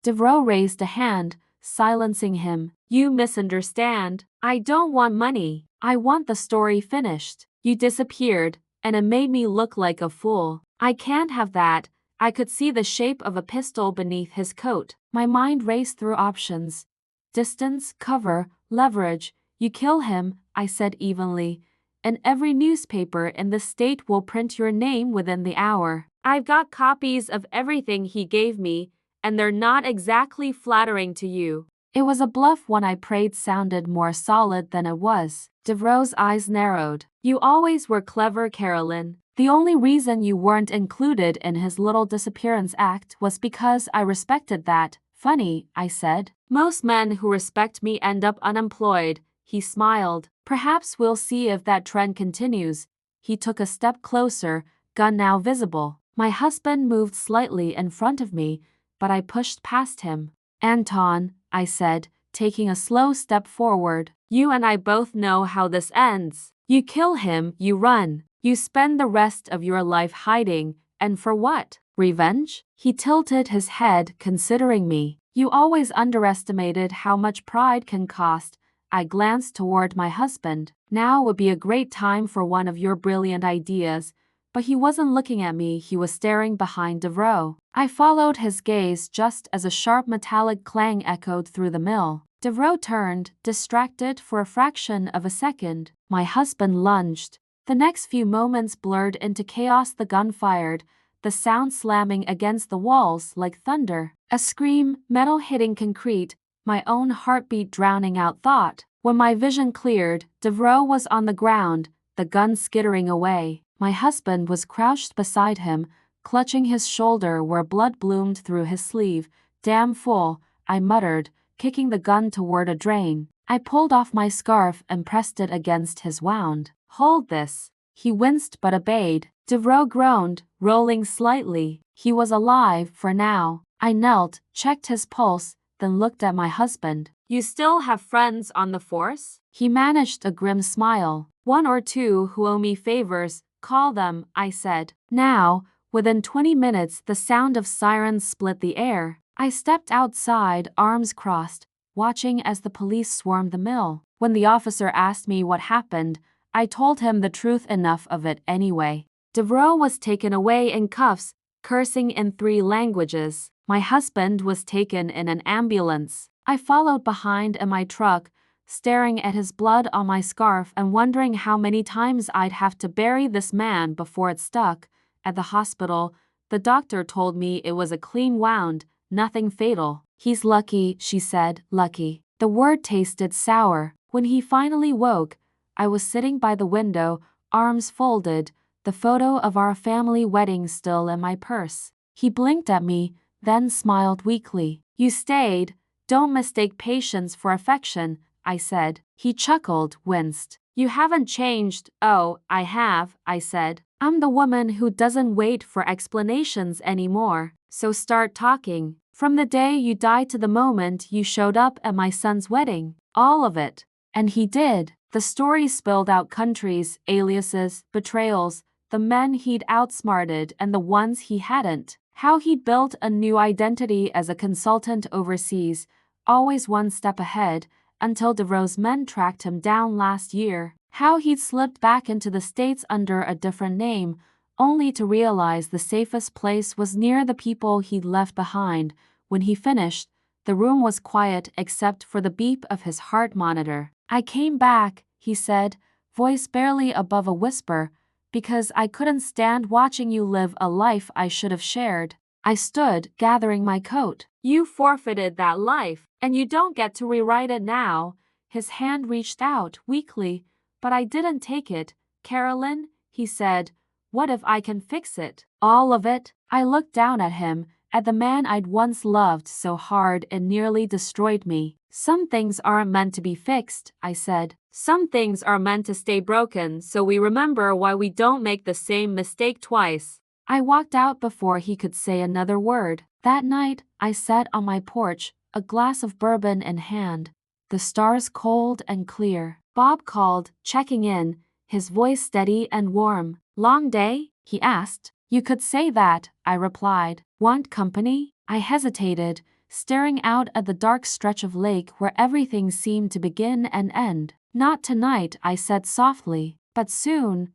Devereaux raised a hand, silencing him. You misunderstand. I don't want money. I want the story finished. You disappeared, and it made me look like a fool. I can't have that. I could see the shape of a pistol beneath his coat. My mind raced through options. Distance, cover, leverage. You kill him, I said evenly, and every newspaper in the state will print your name within the hour. I've got copies of everything he gave me, and they're not exactly flattering to you. It was a bluff one I prayed sounded more solid than it was. Devereaux's eyes narrowed. You always were clever, Carolyn. The only reason you weren't included in his little disappearance act was because I respected that. Funny, I said. Most men who respect me end up unemployed. He smiled. Perhaps we'll see if that trend continues. He took a step closer, gun now visible. My husband moved slightly in front of me, but I pushed past him. Anton, I said, taking a slow step forward. You and I both know how this ends. You kill him, you run. You spend the rest of your life hiding, and for what? Revenge? He tilted his head, considering me. You always underestimated how much pride can cost. I glanced toward my husband. Now would be a great time for one of your brilliant ideas. But he wasn't looking at me, he was staring behind Devereaux. I followed his gaze just as a sharp metallic clang echoed through the mill. Devereaux turned, distracted for a fraction of a second. My husband lunged. The next few moments blurred into chaos. The gun fired, the sound slamming against the walls like thunder. A scream, metal hitting concrete, my own heartbeat drowning out thought. When my vision cleared, Devereaux was on the ground, the gun skittering away. My husband was crouched beside him, clutching his shoulder where blood bloomed through his sleeve. Damn fool, I muttered, kicking the gun toward a drain. I pulled off my scarf and pressed it against his wound. Hold this. He winced but obeyed. Devereaux groaned, rolling slightly. He was alive for now. I knelt, checked his pulse, then looked at my husband. You still have friends on the force? He managed a grim smile. One or two who owe me favors. Call them, I said. Now, within 20 minutes, the sound of sirens split the air. I stepped outside, arms crossed, watching as the police swarmed the mill. When the officer asked me what happened, I told him the truth, enough of it anyway. Devereaux was taken away in cuffs, cursing in 3 languages. My husband was taken in an ambulance. I followed behind in my truck, staring at his blood on my scarf and wondering how many times I'd have to bury this man before it stuck. At the hospital, the doctor told me it was a clean wound, nothing fatal. He's lucky, she said, lucky. The word tasted sour. When he finally woke, I was sitting by the window, arms folded, the photo of our family wedding still in my purse. He blinked at me, then smiled weakly. You stayed. Don't mistake patience for affection, I said. He chuckled, winced. You haven't changed. Oh, I have, I said. I'm the woman who doesn't wait for explanations anymore. So start talking. From the day you died to the moment you showed up at my son's wedding. All of it. And he did. The story spilled out: countries, aliases, betrayals, the men he'd outsmarted and the ones he hadn't. How he'd built a new identity as a consultant overseas, always one step ahead, until Devereaux's men tracked him down last year. How he'd slipped back into the States under a different name, only to realize the safest place was near the people he'd left behind. When he finished, the room was quiet except for the beep of his heart monitor. I came back, he said, voice barely above a whisper, Because I couldn't stand watching you live a life I should have shared. I stood, gathering my coat. You forfeited that life, and you don't get to rewrite it now. His hand reached out, weakly, but I didn't take it. Carolyn, he said, what if I can fix it? All of it? I looked down at him, at the man I'd once loved so hard it nearly destroyed me. Some things aren't meant to be fixed, I said. Some things are meant to stay broken so we remember why we don't make the same mistake twice. I walked out before he could say another word. That night, I sat on my porch, a glass of bourbon in hand, the stars cold and clear. Bob called, checking in, his voice steady and warm. Long day? He asked. You could say that, I replied. Want company? I hesitated, staring out at the dark stretch of lake where everything seemed to begin and end. Not tonight, I said softly. But soon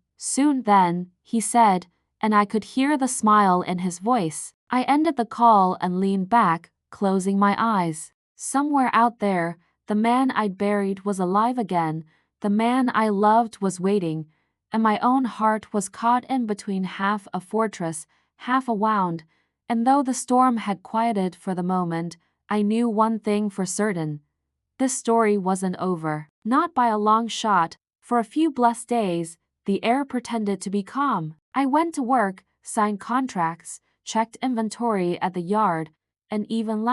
then, he said, and I could hear the smile in his voice. I ended the call and leaned back, closing my eyes. Somewhere out there, the man I'd buried was alive again, the man I loved was waiting, and my own heart was caught in between half a fortress, half a wound, and though the storm had quieted for the moment, I knew one thing for certain. This story wasn't over. Not by a long shot. For a few blessed days, the air pretended to be calm. I went to work, signed contracts, checked inventory at the yard, and even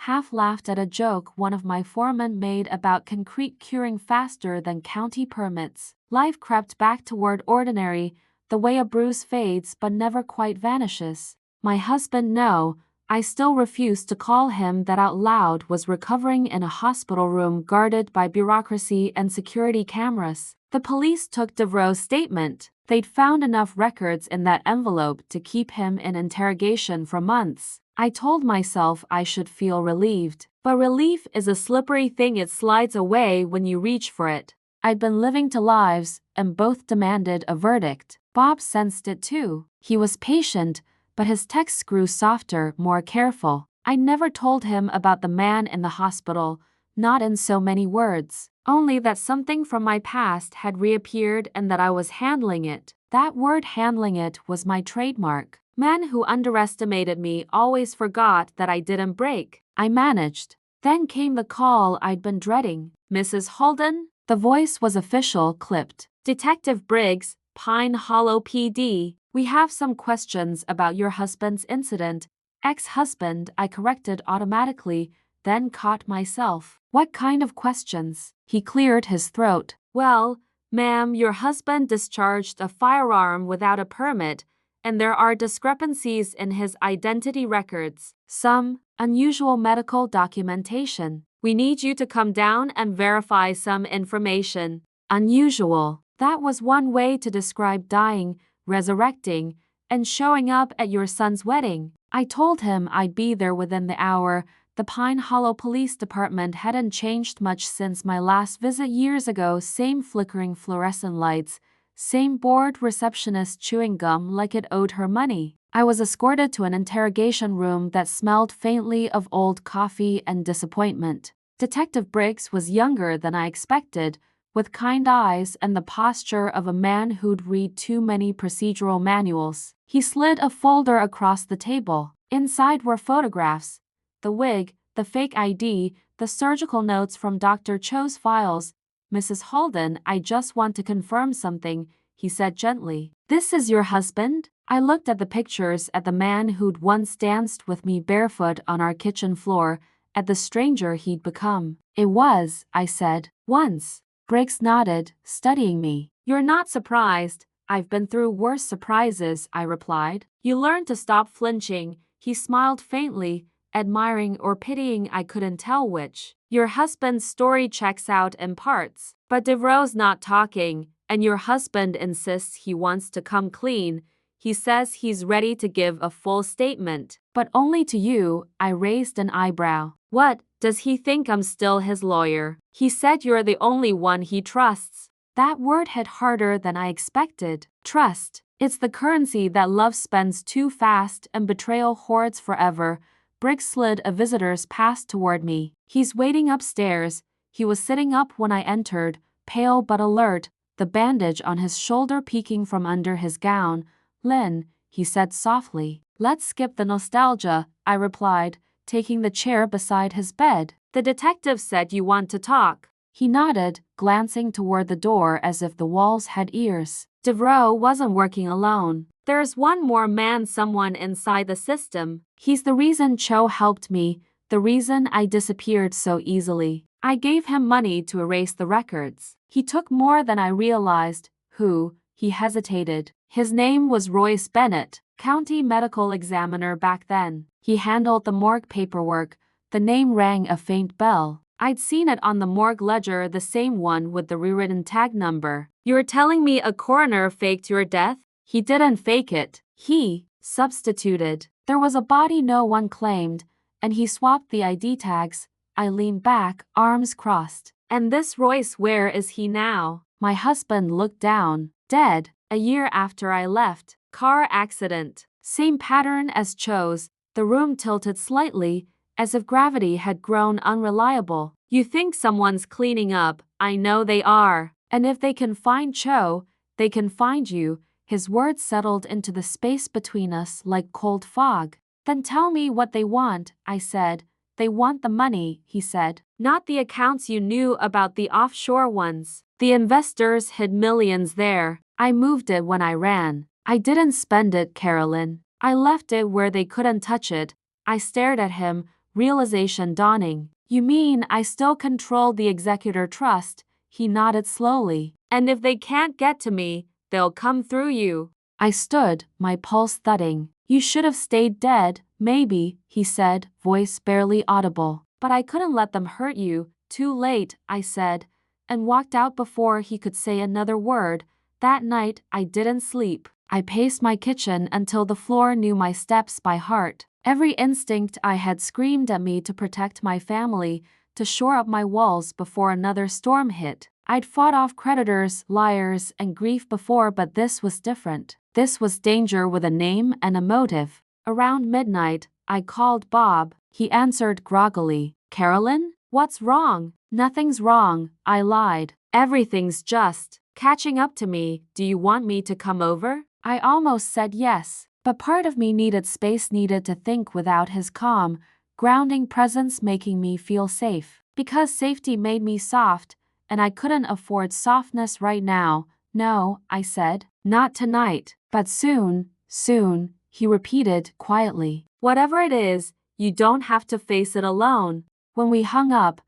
half laughed at a joke one of my foremen made about concrete curing faster than county permits. Life crept back toward ordinary, the way a bruise fades but never quite vanishes. My husband, no, I still refused to call him that out loud, was recovering in a hospital room guarded by bureaucracy and security cameras. The police took Devereaux's statement. They'd found enough records in that envelope to keep him in interrogation for months. I told myself I should feel relieved. But relief is a slippery thing, it slides away when you reach for it. I'd been living to lives, and both demanded a verdict. Bob sensed it too. He was patient, but his texts grew softer, more careful. I never told him about the man in the hospital, not in so many words, only that something from my past had reappeared and that I was handling it. That word, handling it, was my trademark. Men who underestimated me always forgot that I didn't break. I managed. Then came the call I'd been dreading. Mrs. Holden? The voice was official, clipped. Detective Briggs, Pine Hollow PD. We have some questions about your husband's incident. Ex-husband, I corrected automatically, then caught myself. What kind of questions? He cleared his throat. Well, ma'am, your husband discharged a firearm without a permit, and there are discrepancies in his identity records. Some unusual medical documentation. We need you to come down and verify some information. Unusual. That was one way to describe dying, resurrecting, and showing up at your son's wedding. I told him I'd be there within the hour. The Pine Hollow Police Department hadn't changed much since my last visit years ago. Same flickering fluorescent lights, same bored receptionist chewing gum like it owed her money. I was escorted to an interrogation room that smelled faintly of old coffee and disappointment. Detective Briggs was younger than I expected, with kind eyes and the posture of a man who'd read too many procedural manuals. He slid a folder across the table. Inside were photographs, the wig, the fake ID, the surgical notes from Dr. Cho's files. Mrs. Holden, I just want to confirm something, he said gently. This is your husband? I looked at the pictures, at the man who'd once danced with me barefoot on our kitchen floor, at the stranger he'd become. It was, I said. Once. Briggs nodded, studying me. You're not surprised. I've been through worse surprises, I replied. You learn to stop flinching. He smiled faintly, admiring or pitying, I couldn't tell which. Your husband's story checks out in parts, but Devereaux's not talking, and your husband insists he wants to come clean. He says he's ready to give a full statement. But only to you. I raised an eyebrow. What, does he think I'm still his lawyer? He said you're the only one he trusts. That word hit harder than I expected. Trust. It's the currency that love spends too fast and betrayal hoards forever. Briggs slid a visitor's pass toward me. He's waiting upstairs. He was sitting up when I entered, pale but alert, the bandage on his shoulder peeking from under his gown. "Lynn," he said softly. "Let's skip the nostalgia," I replied, taking the chair beside his bed. "The detective said you want to talk." He nodded, glancing toward the door as if the walls had ears. Devereaux wasn't working alone. "There's one more man, someone inside the system. He's the reason Cho helped me, the reason I disappeared so easily. I gave him money to erase the records. He took more than I realized." "Who?" He hesitated. "His name was Royce Bennett, county medical examiner back then. He handled the morgue paperwork." The name rang a faint bell. I'd seen it on the morgue ledger, the same one with the rewritten tag number. "You're telling me a coroner faked your death?" "He didn't fake it. He substituted. There was a body no one claimed, and he swapped the ID tags." I leaned back, arms crossed. "And this Royce, where is he now?" My husband looked down. "Dead, a year after I left. Car accident." Same pattern as Cho's. The room tilted slightly, as if gravity had grown unreliable. "You think someone's cleaning up?" "I know they are. And if they can find Cho, they can find you." His words settled into the space between us like cold fog. "Then tell me what they want," I said. "They want the money," he said. "Not the accounts you knew about, the offshore ones. The investors hid millions there. I moved it when I ran. I didn't spend it, Carolyn. I left it where they couldn't touch it." I stared at him, realization dawning. "You mean I still control the executor trust?" He nodded slowly. "And if they can't get to me, they'll come through you." I stood, my pulse thudding. "You should have stayed dead, maybe," he said, voice barely audible. "But I couldn't let them hurt you." "Too late," I said, and walked out before he could say another word. That night, I didn't sleep. I paced my kitchen until the floor knew my steps by heart. Every instinct I had screamed at me to protect my family, to shore up my walls before another storm hit. I'd fought off creditors, liars, and grief before, but this was different. This was danger with a name and a motive. Around midnight, I called Bob. He answered groggily. "Carolyn? What's wrong?" "Nothing's wrong," I lied. "Everything's just catching up to me. Do you want me to come over?" I almost said yes, but part of me needed space, needed to think without his calm, grounding presence making me feel safe. Because safety made me soft, and I couldn't afford softness right now. "No," I said, "not tonight, but soon, soon," he repeated quietly. "Whatever it is, you don't have to face it alone." When we hung up,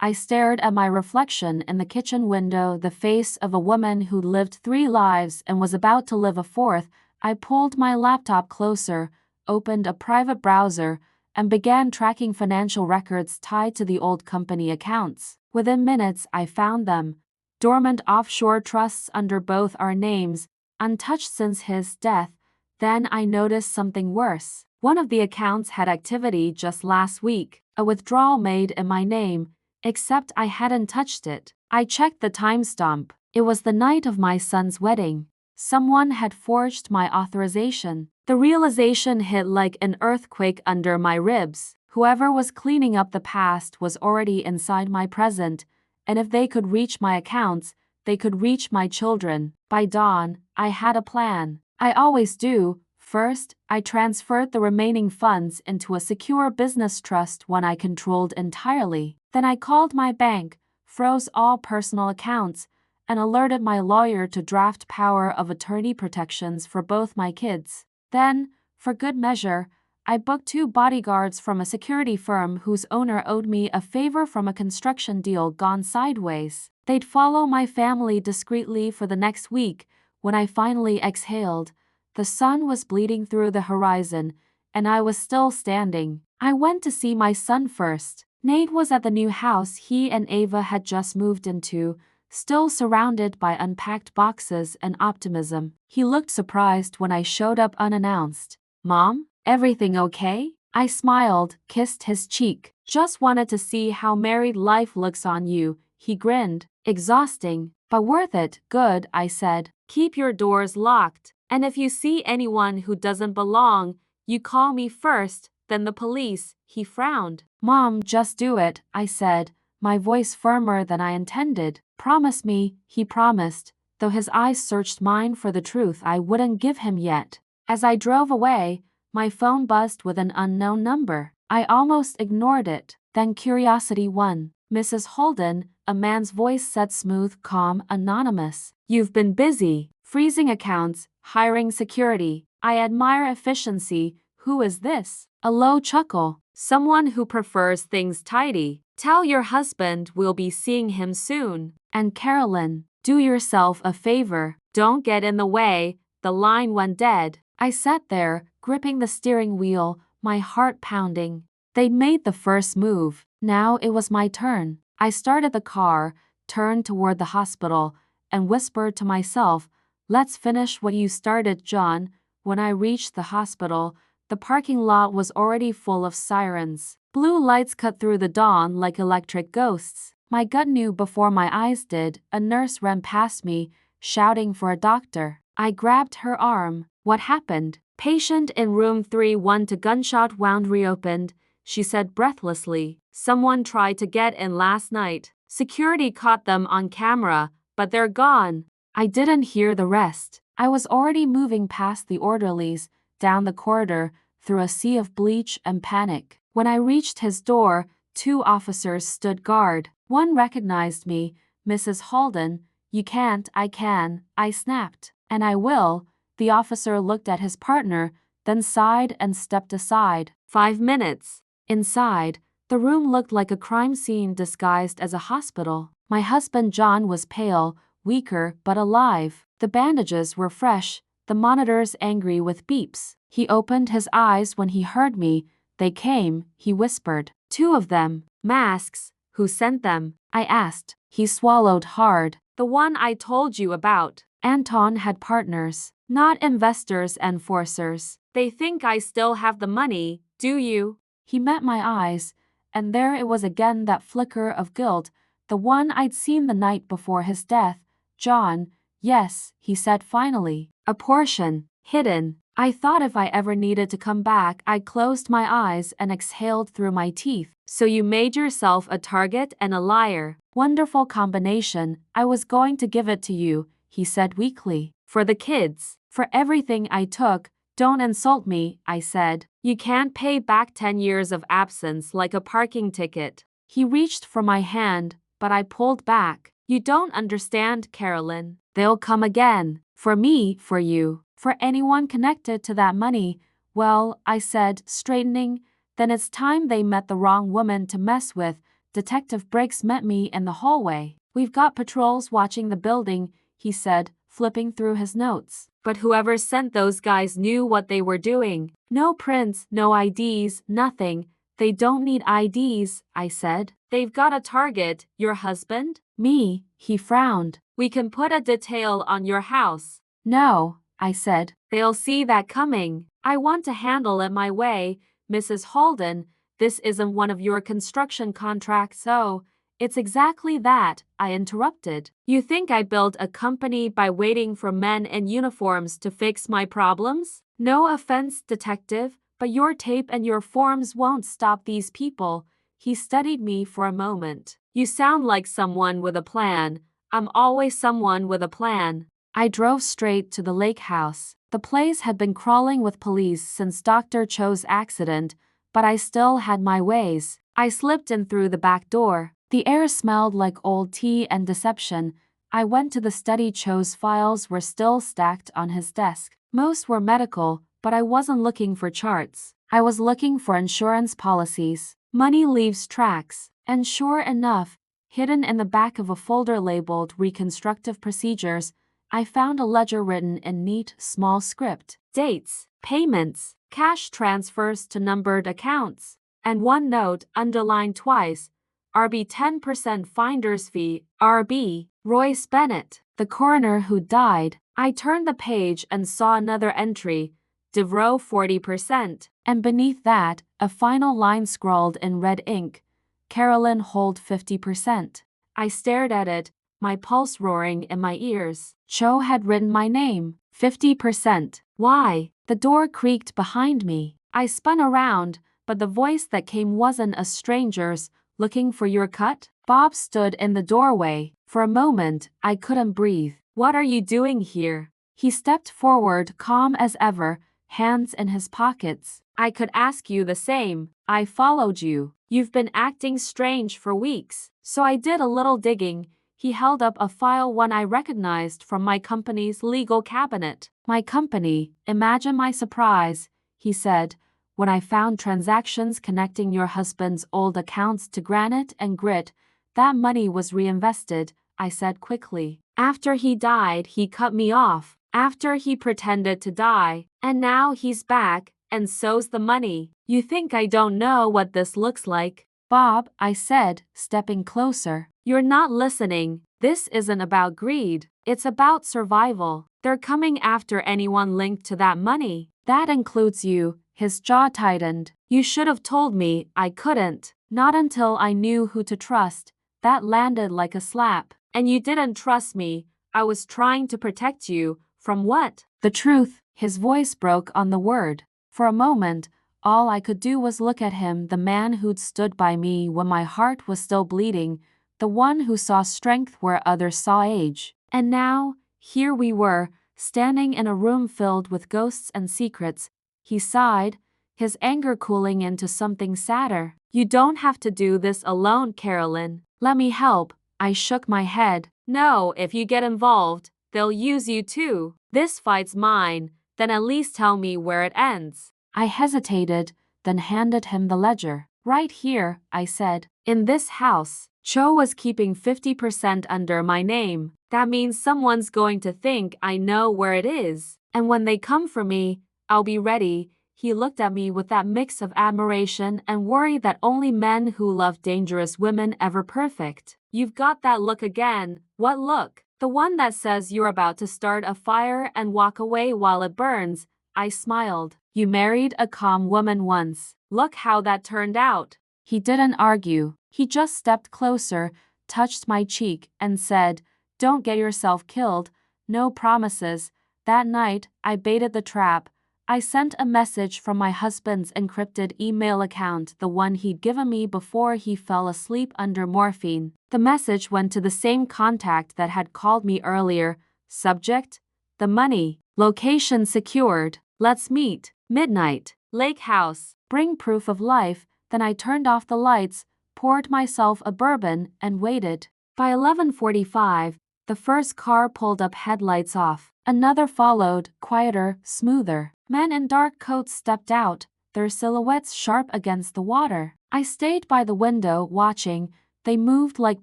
I stared at my reflection in the kitchen window, the face of a woman who'd lived 3 lives and was about to live a 4th. I pulled my laptop closer, opened a private browser, and began tracking financial records tied to the old company accounts. Within minutes, I found them. Dormant offshore trusts under both our names, untouched since his death. Then I noticed something worse. One of the accounts had activity just last week, a withdrawal made in my name, except I hadn't touched it. I checked the timestamp. It was the night of my son's wedding. Someone had forged my authorization. The realization hit like an earthquake under my ribs. Whoever was cleaning up the past was already inside my present, and if they could reach my accounts, they could reach my children. By dawn, I had a plan. I always do. First, I transferred the remaining funds into a secure business trust, one I controlled entirely. Then I called my bank, froze all personal accounts, and alerted my lawyer to draft power of attorney protections for both my kids. Then, for good measure, I booked 2 bodyguards from a security firm whose owner owed me a favor from a construction deal gone sideways. They'd follow my family discreetly for the next week. When I finally exhaled, the sun was bleeding through the horizon, and I was still standing. I went to see my son first. Nate was at the new house he and Ava had just moved into, still surrounded by unpacked boxes and optimism. He looked surprised when I showed up unannounced. "Mom, everything okay?" I smiled, kissed his cheek. "Just wanted to see how married life looks on you." He grinned. "Exhausting, but worth it." "Good," I said. "Keep your doors locked. And if you see anyone who doesn't belong, you call me first, then the police." He frowned. "Mom, just do it," I said, my voice firmer than I intended. "Promise me," he promised. though his eyes searched mine for the truth I wouldn't give him yet. As I drove away, my phone buzzed with an unknown number. I almost ignored it. Then curiosity won. Mrs. Holden, a man's voice said, smooth, calm, anonymous. You've been busy, freezing accounts, hiring security. I admire efficiency. Who is this? A low chuckle. Someone who prefers things tidy. Tell your husband we'll be seeing him soon. And Carolyn, do yourself a favor. Don't get in the way. The line went dead. I sat there, gripping the steering wheel, my heart pounding. They'd made the first move. Now it was my turn. I started the car, turned toward the hospital, and whispered to myself, let's finish what you started, John. When I reached the hospital, the parking lot was already full of sirens. Blue lights cut through the dawn like electric ghosts. My gut knew before my eyes did. A nurse ran past me, shouting for a doctor. I grabbed her arm. What happened? Patient in room 312, gunshot wound reopened, she said breathlessly. Someone tried to get in last night. Security caught them on camera, but they're gone. I didn't hear the rest. I was already moving past the orderlies, down the corridor, through a sea of bleach and panic. When I reached his door, 2 officers stood guard. One recognized me. Mrs. Holden, you can't. I can, I snapped. And I will. The officer looked at his partner, then sighed and stepped aside. 5 minutes. Inside, the room looked like a crime scene disguised as a hospital. My husband John was pale, weaker but alive. The bandages were fresh, the monitors angry with beeps. He opened his eyes when he heard me. They came, he whispered. 2 of them. Masks. Who sent them? I asked. He swallowed hard. The one I told you about. Anton had partners, not investors and forcers. They think I still have the money, do you? He met my eyes, and there it was again, that flicker of guilt, the one I'd seen the night before his death. John, yes, he said finally. A portion, hidden. I thought if I ever needed to come back, I closed my eyes and exhaled through my teeth. So you made yourself a target and a liar. Wonderful combination. I was going to give it to you, he said weakly. For the kids. For everything I took. Don't insult me, I said. You can't pay back 10 years of absence like a parking ticket. He reached for my hand, but I pulled back. You don't understand, Carolyn. They'll come again. For me, for you, for anyone connected to that money. Well, I said, straightening, then it's time they met the wrong woman to mess with. Detective Briggs met me in the hallway. We've got patrols watching the building, he said, flipping through his notes. But whoever sent those guys knew what they were doing. No prints, no IDs, nothing. They don't need IDs, I said. They've got a target, your husband? Me, he frowned. We can put a detail on your house. No, I said. They'll see that coming. I want to handle it my way, Mrs. Holden. This isn't one of your construction contracts, so... It's exactly that, I interrupted. You think I built a company by waiting for men in uniforms to fix my problems? No offense, detective, but your tape and your forms won't stop these people. He studied me for a moment. You sound like someone with a plan. I'm always someone with a plan. I drove straight to the lake house. The place had been crawling with police since Dr. Cho's accident, but I still had my ways. I slipped in through the back door. The air smelled like old tea and deception. I went to the study. Cho's files were still stacked on his desk. Most were medical, but I wasn't looking for charts. I was looking for insurance policies. Money leaves tracks. And sure enough, hidden in the back of a folder labeled Reconstructive Procedures, I found a ledger written in neat, small script. Dates, payments, cash transfers to numbered accounts. And one note, underlined twice. RB 10% finder's fee, RB, Royce Bennett, the coroner who died. I turned the page and saw another entry, Devereaux 40%, and beneath that, a final line scrawled in red ink, Carolyn hold 50%. I stared at it, my pulse roaring in my ears. Cho had written my name, 50%. Why? The door creaked behind me. I spun around, but the voice that came wasn't a stranger's. Looking for your cut? Bob stood in the doorway. For a moment, I couldn't breathe. What are you doing here? He stepped forward, calm as ever, hands in his pockets. I could ask you the same. I followed you. You've been acting strange for weeks. So I did a little digging. He held up a file, one I recognized from my company's legal cabinet. My company, imagine my surprise, he said, when I found transactions connecting your husband's old accounts to Granite and Grit. That money was reinvested, I said quickly. After he died, he cut me off. After he pretended to die. And now he's back, and so's the money. You think I don't know what this looks like? Bob, I said, stepping closer. You're not listening. This isn't about greed. It's about survival. They're coming after anyone linked to that money. That includes you. His jaw tightened. You should have told me. I couldn't. Not until I knew who to trust. That landed like a slap. And you didn't trust me. I was trying to protect you. From what? The truth. His voice broke on the word. For a moment, all I could do was look at him, the man who'd stood by me when my heart was still bleeding, the one who saw strength where others saw age. And now, here we were, standing in a room filled with ghosts and secrets. He sighed, his anger cooling into something sadder. You don't have to do this alone, Carolyn. Let me help. I shook my head. No, if you get involved, they'll use you too. This fight's mine. Then at least tell me where it ends. I hesitated, then handed him the ledger. Right here, I said. In this house. Cho was keeping 50% under my name. That means someone's going to think I know where it is. And when they come for me, I'll be ready. He looked at me with that mix of admiration and worry that only men who love dangerous women ever perfect. You've got that look again. What look? The one that says you're about to start a fire and walk away while it burns. I smiled. You married a calm woman once. Look how that turned out. He didn't argue. He just stepped closer, touched my cheek, and said, Don't get yourself killed. No promises. That night, I baited the trap. I sent a message from my husband's encrypted email account, the one he'd given me before he fell asleep under morphine. The message went to the same contact that had called me earlier. Subject: the money. Location secured. Let's meet. Midnight. Lake house. Bring proof of life. Then I turned off the lights, poured myself a bourbon, and waited. By 11:45, the first car pulled up, headlights off. Another followed, quieter, smoother. Men in dark coats stepped out, their silhouettes sharp against the water. I stayed by the window, watching. They moved like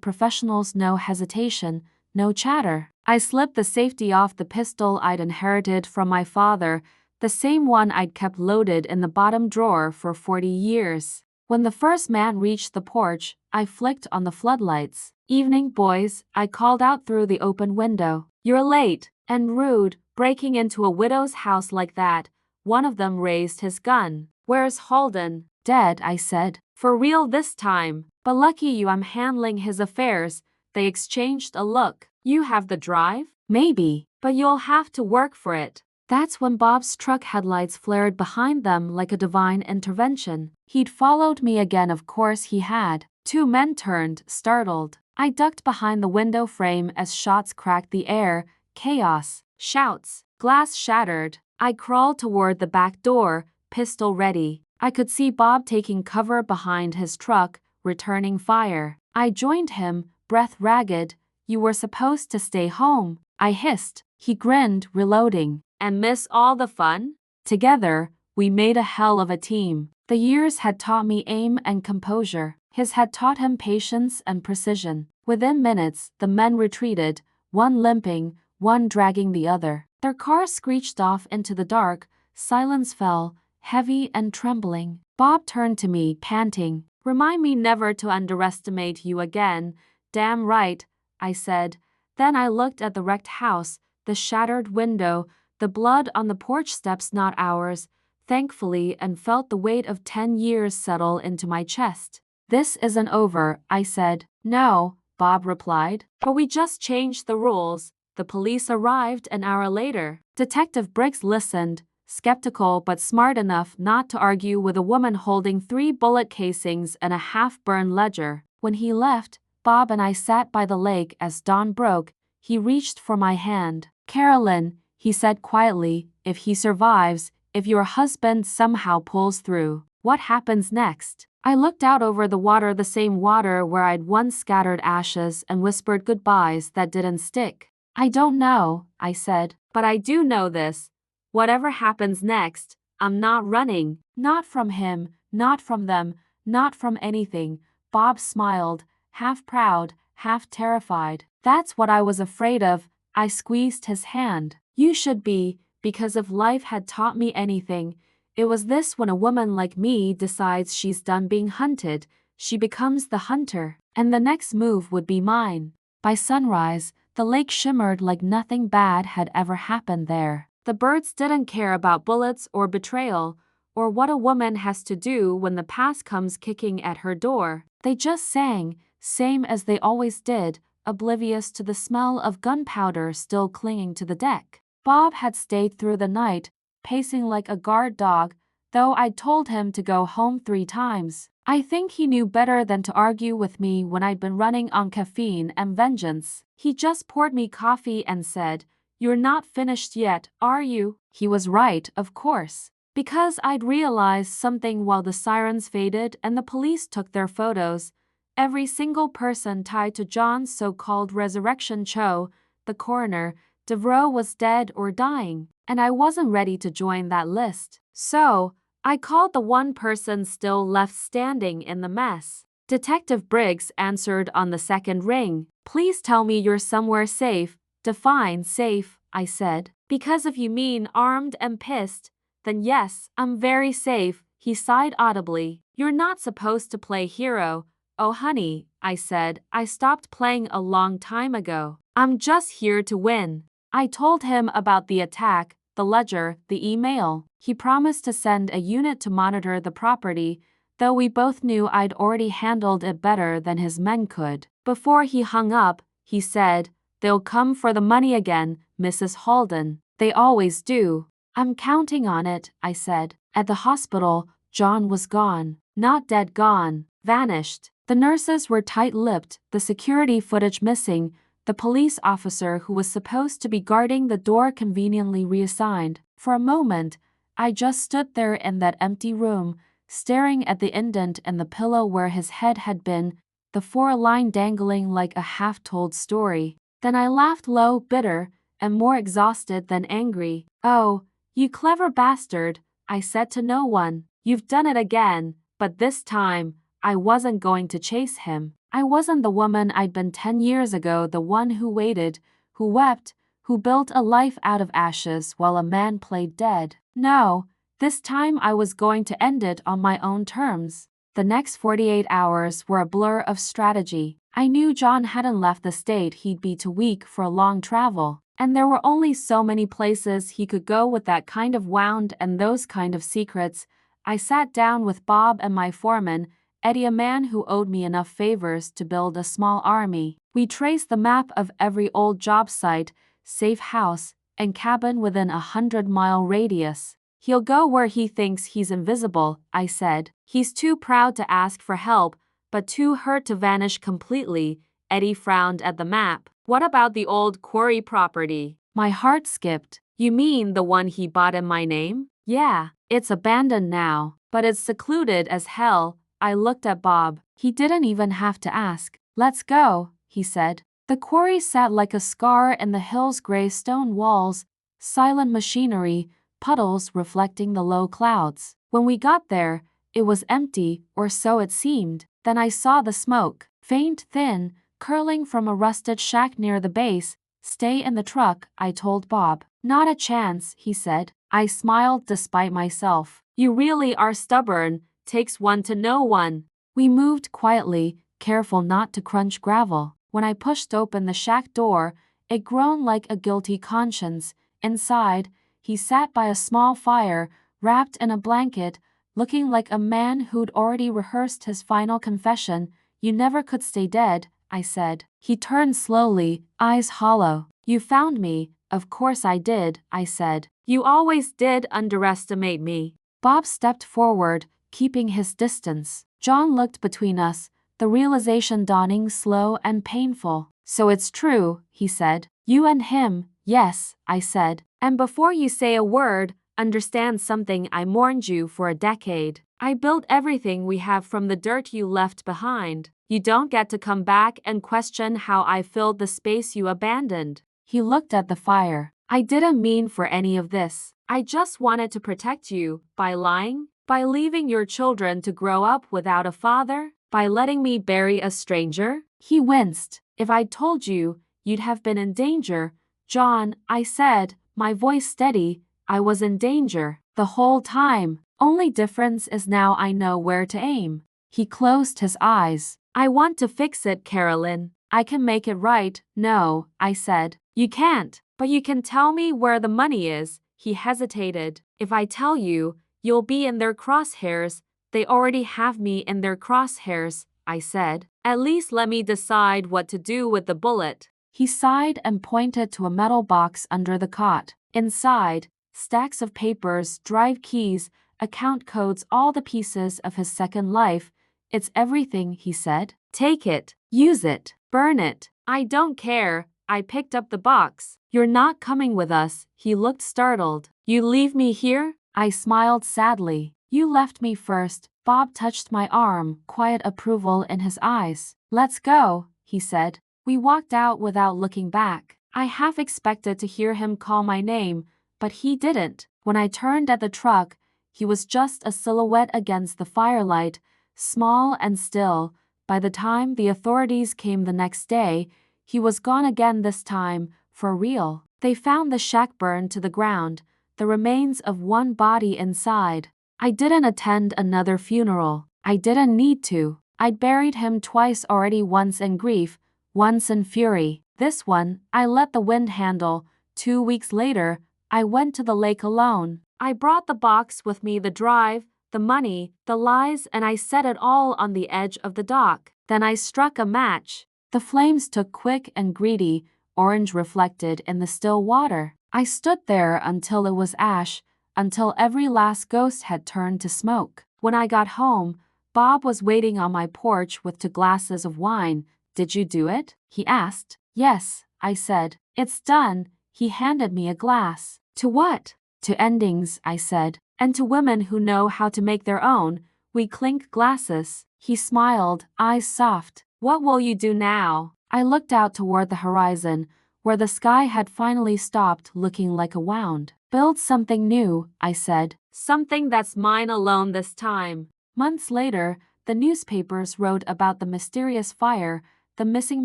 professionals, no hesitation, no chatter. I slipped the safety off the pistol I'd inherited from my father, the same one I'd kept loaded in the bottom drawer for 40 years. When the first man reached the porch, I flicked on the floodlights. Evening, boys, I called out through the open window. You're late and rude, breaking into a widow's house like that. One of them raised his gun. Where's Holden? Dead, I said. For real this time. But lucky you, I'm handling his affairs. They exchanged a look. You have the drive? Maybe, but you'll have to work for it. That's when Bob's truck headlights flared behind them like a divine intervention. He'd followed me again, of course he had. Two men turned, startled. I ducked behind the window frame as shots cracked the air. Chaos. Shouts. Glass shattered. I crawled toward the back door, pistol ready. I could see Bob taking cover behind his truck, returning fire. I joined him, breath ragged. You were supposed to stay home, I hissed. He grinned, reloading. And miss all the fun? Together, we made a hell of a team. The years had taught me aim and composure. His had taught him patience and precision. Within minutes, the men retreated, one limping, one dragging the other. Their car screeched off into the dark. Silence fell, heavy and trembling. Bob turned to me, panting. Remind me never to underestimate you again. Damn right, I said. Then I looked at the wrecked house, the shattered window, the blood on the porch steps, not ours, thankfully, and felt the weight of 10 years settle into my chest. This isn't over, I said. No, Bob replied. But we just changed the rules. The police arrived an hour later. Detective Briggs listened, skeptical but smart enough not to argue with a woman holding 3 bullet casings and a half-burned ledger. When he left, Bob and I sat by the lake as dawn broke, He reached for my hand. Carolyn, he said quietly, if he survives, if your husband somehow pulls through, what happens next? I looked out over the water, the same water where I'd once scattered ashes and whispered goodbyes that didn't stick. I don't know, I said, but I do know this. Whatever happens next, I'm not running. Not from him, not from them, not from anything. Bob smiled, half proud, half terrified. That's what I was afraid of. I squeezed his hand. You should be, because if life had taught me anything, it was this: when a woman like me decides she's done being hunted, she becomes the hunter, and the next move would be mine. By sunrise, the lake shimmered like nothing bad had ever happened there. The birds didn't care about bullets or betrayal, or what a woman has to do when the past comes kicking at her door. They just sang, same as they always did, oblivious to the smell of gunpowder still clinging to the deck. Bob had stayed through the night, pacing like a guard dog, though I'd told him to go home 3 times. I think he knew better than to argue with me when I'd been running on caffeine and vengeance. He just poured me coffee and said, "You're not finished yet, are you?" He was right, of course. Because I'd realized something while the sirens faded and the police took their photos. Every single person tied to John's so-called resurrection show, the coroner, Devereaux, was dead or dying, and I wasn't ready to join that list. So, I called the one person still left standing in the mess. Detective Briggs answered on the second ring. "Please tell me you're somewhere safe." "Define safe," I said. "Because if you mean armed and pissed, then yes, I'm very safe." He sighed audibly. "You're not supposed to play hero." "Oh honey," I said, "I stopped playing a long time ago. I'm just here to win." I told him about the attack, the ledger, the email. He promised to send a unit to monitor the property, though we both knew I'd already handled it better than his men could. Before he hung up, he said, "They'll come for the money again, Mrs. Halden. They always do." "I'm counting on it," I said. At the hospital, John was gone. Not dead, gone. Vanished. The nurses were tight-lipped, the security footage missing, the police officer who was supposed to be guarding the door conveniently reassigned. For a moment, I just stood there in that empty room, staring at the indent in the pillow where his head had been, the 4-line dangling like a half-told story. Then I laughed low, bitter, and more exhausted than angry. "Oh, you clever bastard," I said to no one. "You've done it again, but this time, I wasn't going to chase him. I wasn't the woman I'd been 10 years ago, the one who waited, who wept, who built a life out of ashes while a man played dead. No, this time I was going to end it on my own terms." The next 48 hours were a blur of strategy. I knew John hadn't left the state. He'd be too weak for long travel, and there were only so many places he could go with that kind of wound and those kind of secrets. I sat down with Bob and my foreman, Eddie, a man who owed me enough favors to build a small army. We traced the map of every old job site, safe house, and cabin within a 100-mile radius. "He'll go where he thinks he's invisible," I said. "He's too proud to ask for help, but too hurt to vanish completely." Eddie frowned at the map. "What about the old quarry property?" My heart skipped. "You mean the one he bought in my name?" "Yeah, it's abandoned now, but it's secluded as hell." I looked at Bob. He didn't even have to ask. "Let's go," he said. The quarry sat like a scar in the hill's gray stone walls, silent machinery, puddles reflecting the low clouds. When we got there, it was empty, or so it seemed. Then I saw the smoke, faint, thin, curling from a rusted shack near the base. "Stay in the truck," I told Bob. "Not a chance," he said. I smiled despite myself. "You really are stubborn. Takes one to know one." We moved quietly, careful not to crunch gravel. When I pushed open the shack door, it groaned like a guilty conscience. Inside, he sat by a small fire, wrapped in a blanket, looking like a man who'd already rehearsed his final confession. "You never could stay dead," I said. He turned slowly, eyes hollow. "You found me." "Of course I did," I said. "You always did underestimate me." Bob stepped forward, keeping his distance. John looked between us, the realization dawning slow and painful. So it's true, he said. You and him, yes, I said. And before you say a word, understand something. I mourned you for a decade. I built everything we have from the dirt you left behind. You don't get to come back and question how I filled the space you abandoned. He looked at the fire. I didn't mean for any of this. I just wanted to protect you. By lying? By leaving your children to grow up without a father? By letting me bury a stranger? He winced. If I'd told you, you'd have been in danger. John, I said, my voice steady. I was in danger the whole time. Only difference is now I know where to aim. He closed his eyes. I want to fix it, Carolyn. I can make it right. No, I said. You can't, but you can tell me where the money is. He hesitated. If I tell you, you'll be in their crosshairs. They already have me in their crosshairs, I said. At least let me decide what to do with the bullet. He sighed and pointed to a metal box under the cot. Inside, stacks of papers, drive keys, account codes, all the pieces of his second life. It's everything, he said. Take it, use it, burn it. I don't care. I picked up the box. You're not coming with us. He looked startled. You leave me here? I smiled sadly. You left me first. Bob touched my arm, quiet approval in his eyes. Let's go, he said. We walked out without looking back. I half expected to hear him call my name, but he didn't. When I turned at the truck, he was just a silhouette against the firelight, small and still. By the time the authorities came the next day, he was gone again, this time, for real. They found the shack burned to the ground, the remains of one body inside. I didn't attend another funeral. I didn't need to. I'd buried him twice already, once in grief, once in fury. This one, I let the wind handle. 2 weeks later, I went to the lake alone. I brought the box with me, the drive, the money, the lies, and I set it all on the edge of the dock. Then I struck a match. The flames took quick and greedy, orange reflected in the still water. I stood there until it was ash, until every last ghost had turned to smoke. When I got home, Bob was waiting on my porch with 2 glasses of wine. Did you do it? He asked. Yes, I said. It's done. He handed me a glass. To what? To endings, I said. And to women who know how to make their own. We clinked glasses. He smiled, eyes soft. What will you do now? I looked out toward the horizon, where the sky had finally stopped looking like a wound. Build something new, I said. Something that's mine alone this time. Months later, the newspapers wrote about the mysterious fire, the missing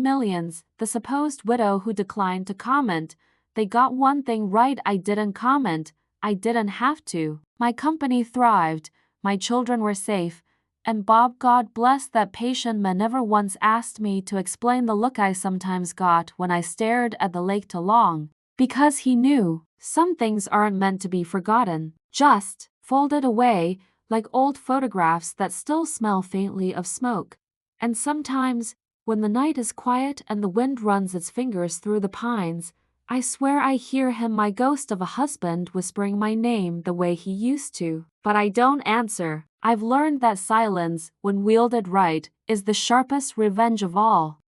millions, the supposed widow who declined to comment. They got one thing right: I didn't comment. I didn't have to. My company thrived, my children were safe, and Bob, God bless that patient man, never once asked me to explain the look I sometimes got when I stared at the lake too long. Because he knew, some things aren't meant to be forgotten, just folded away, like old photographs that still smell faintly of smoke. And sometimes, when the night is quiet and the wind runs its fingers through the pines, I swear I hear him, my ghost of a husband, whispering my name the way he used to. But I don't answer. I've learned that silence, when wielded right, is the sharpest revenge of all.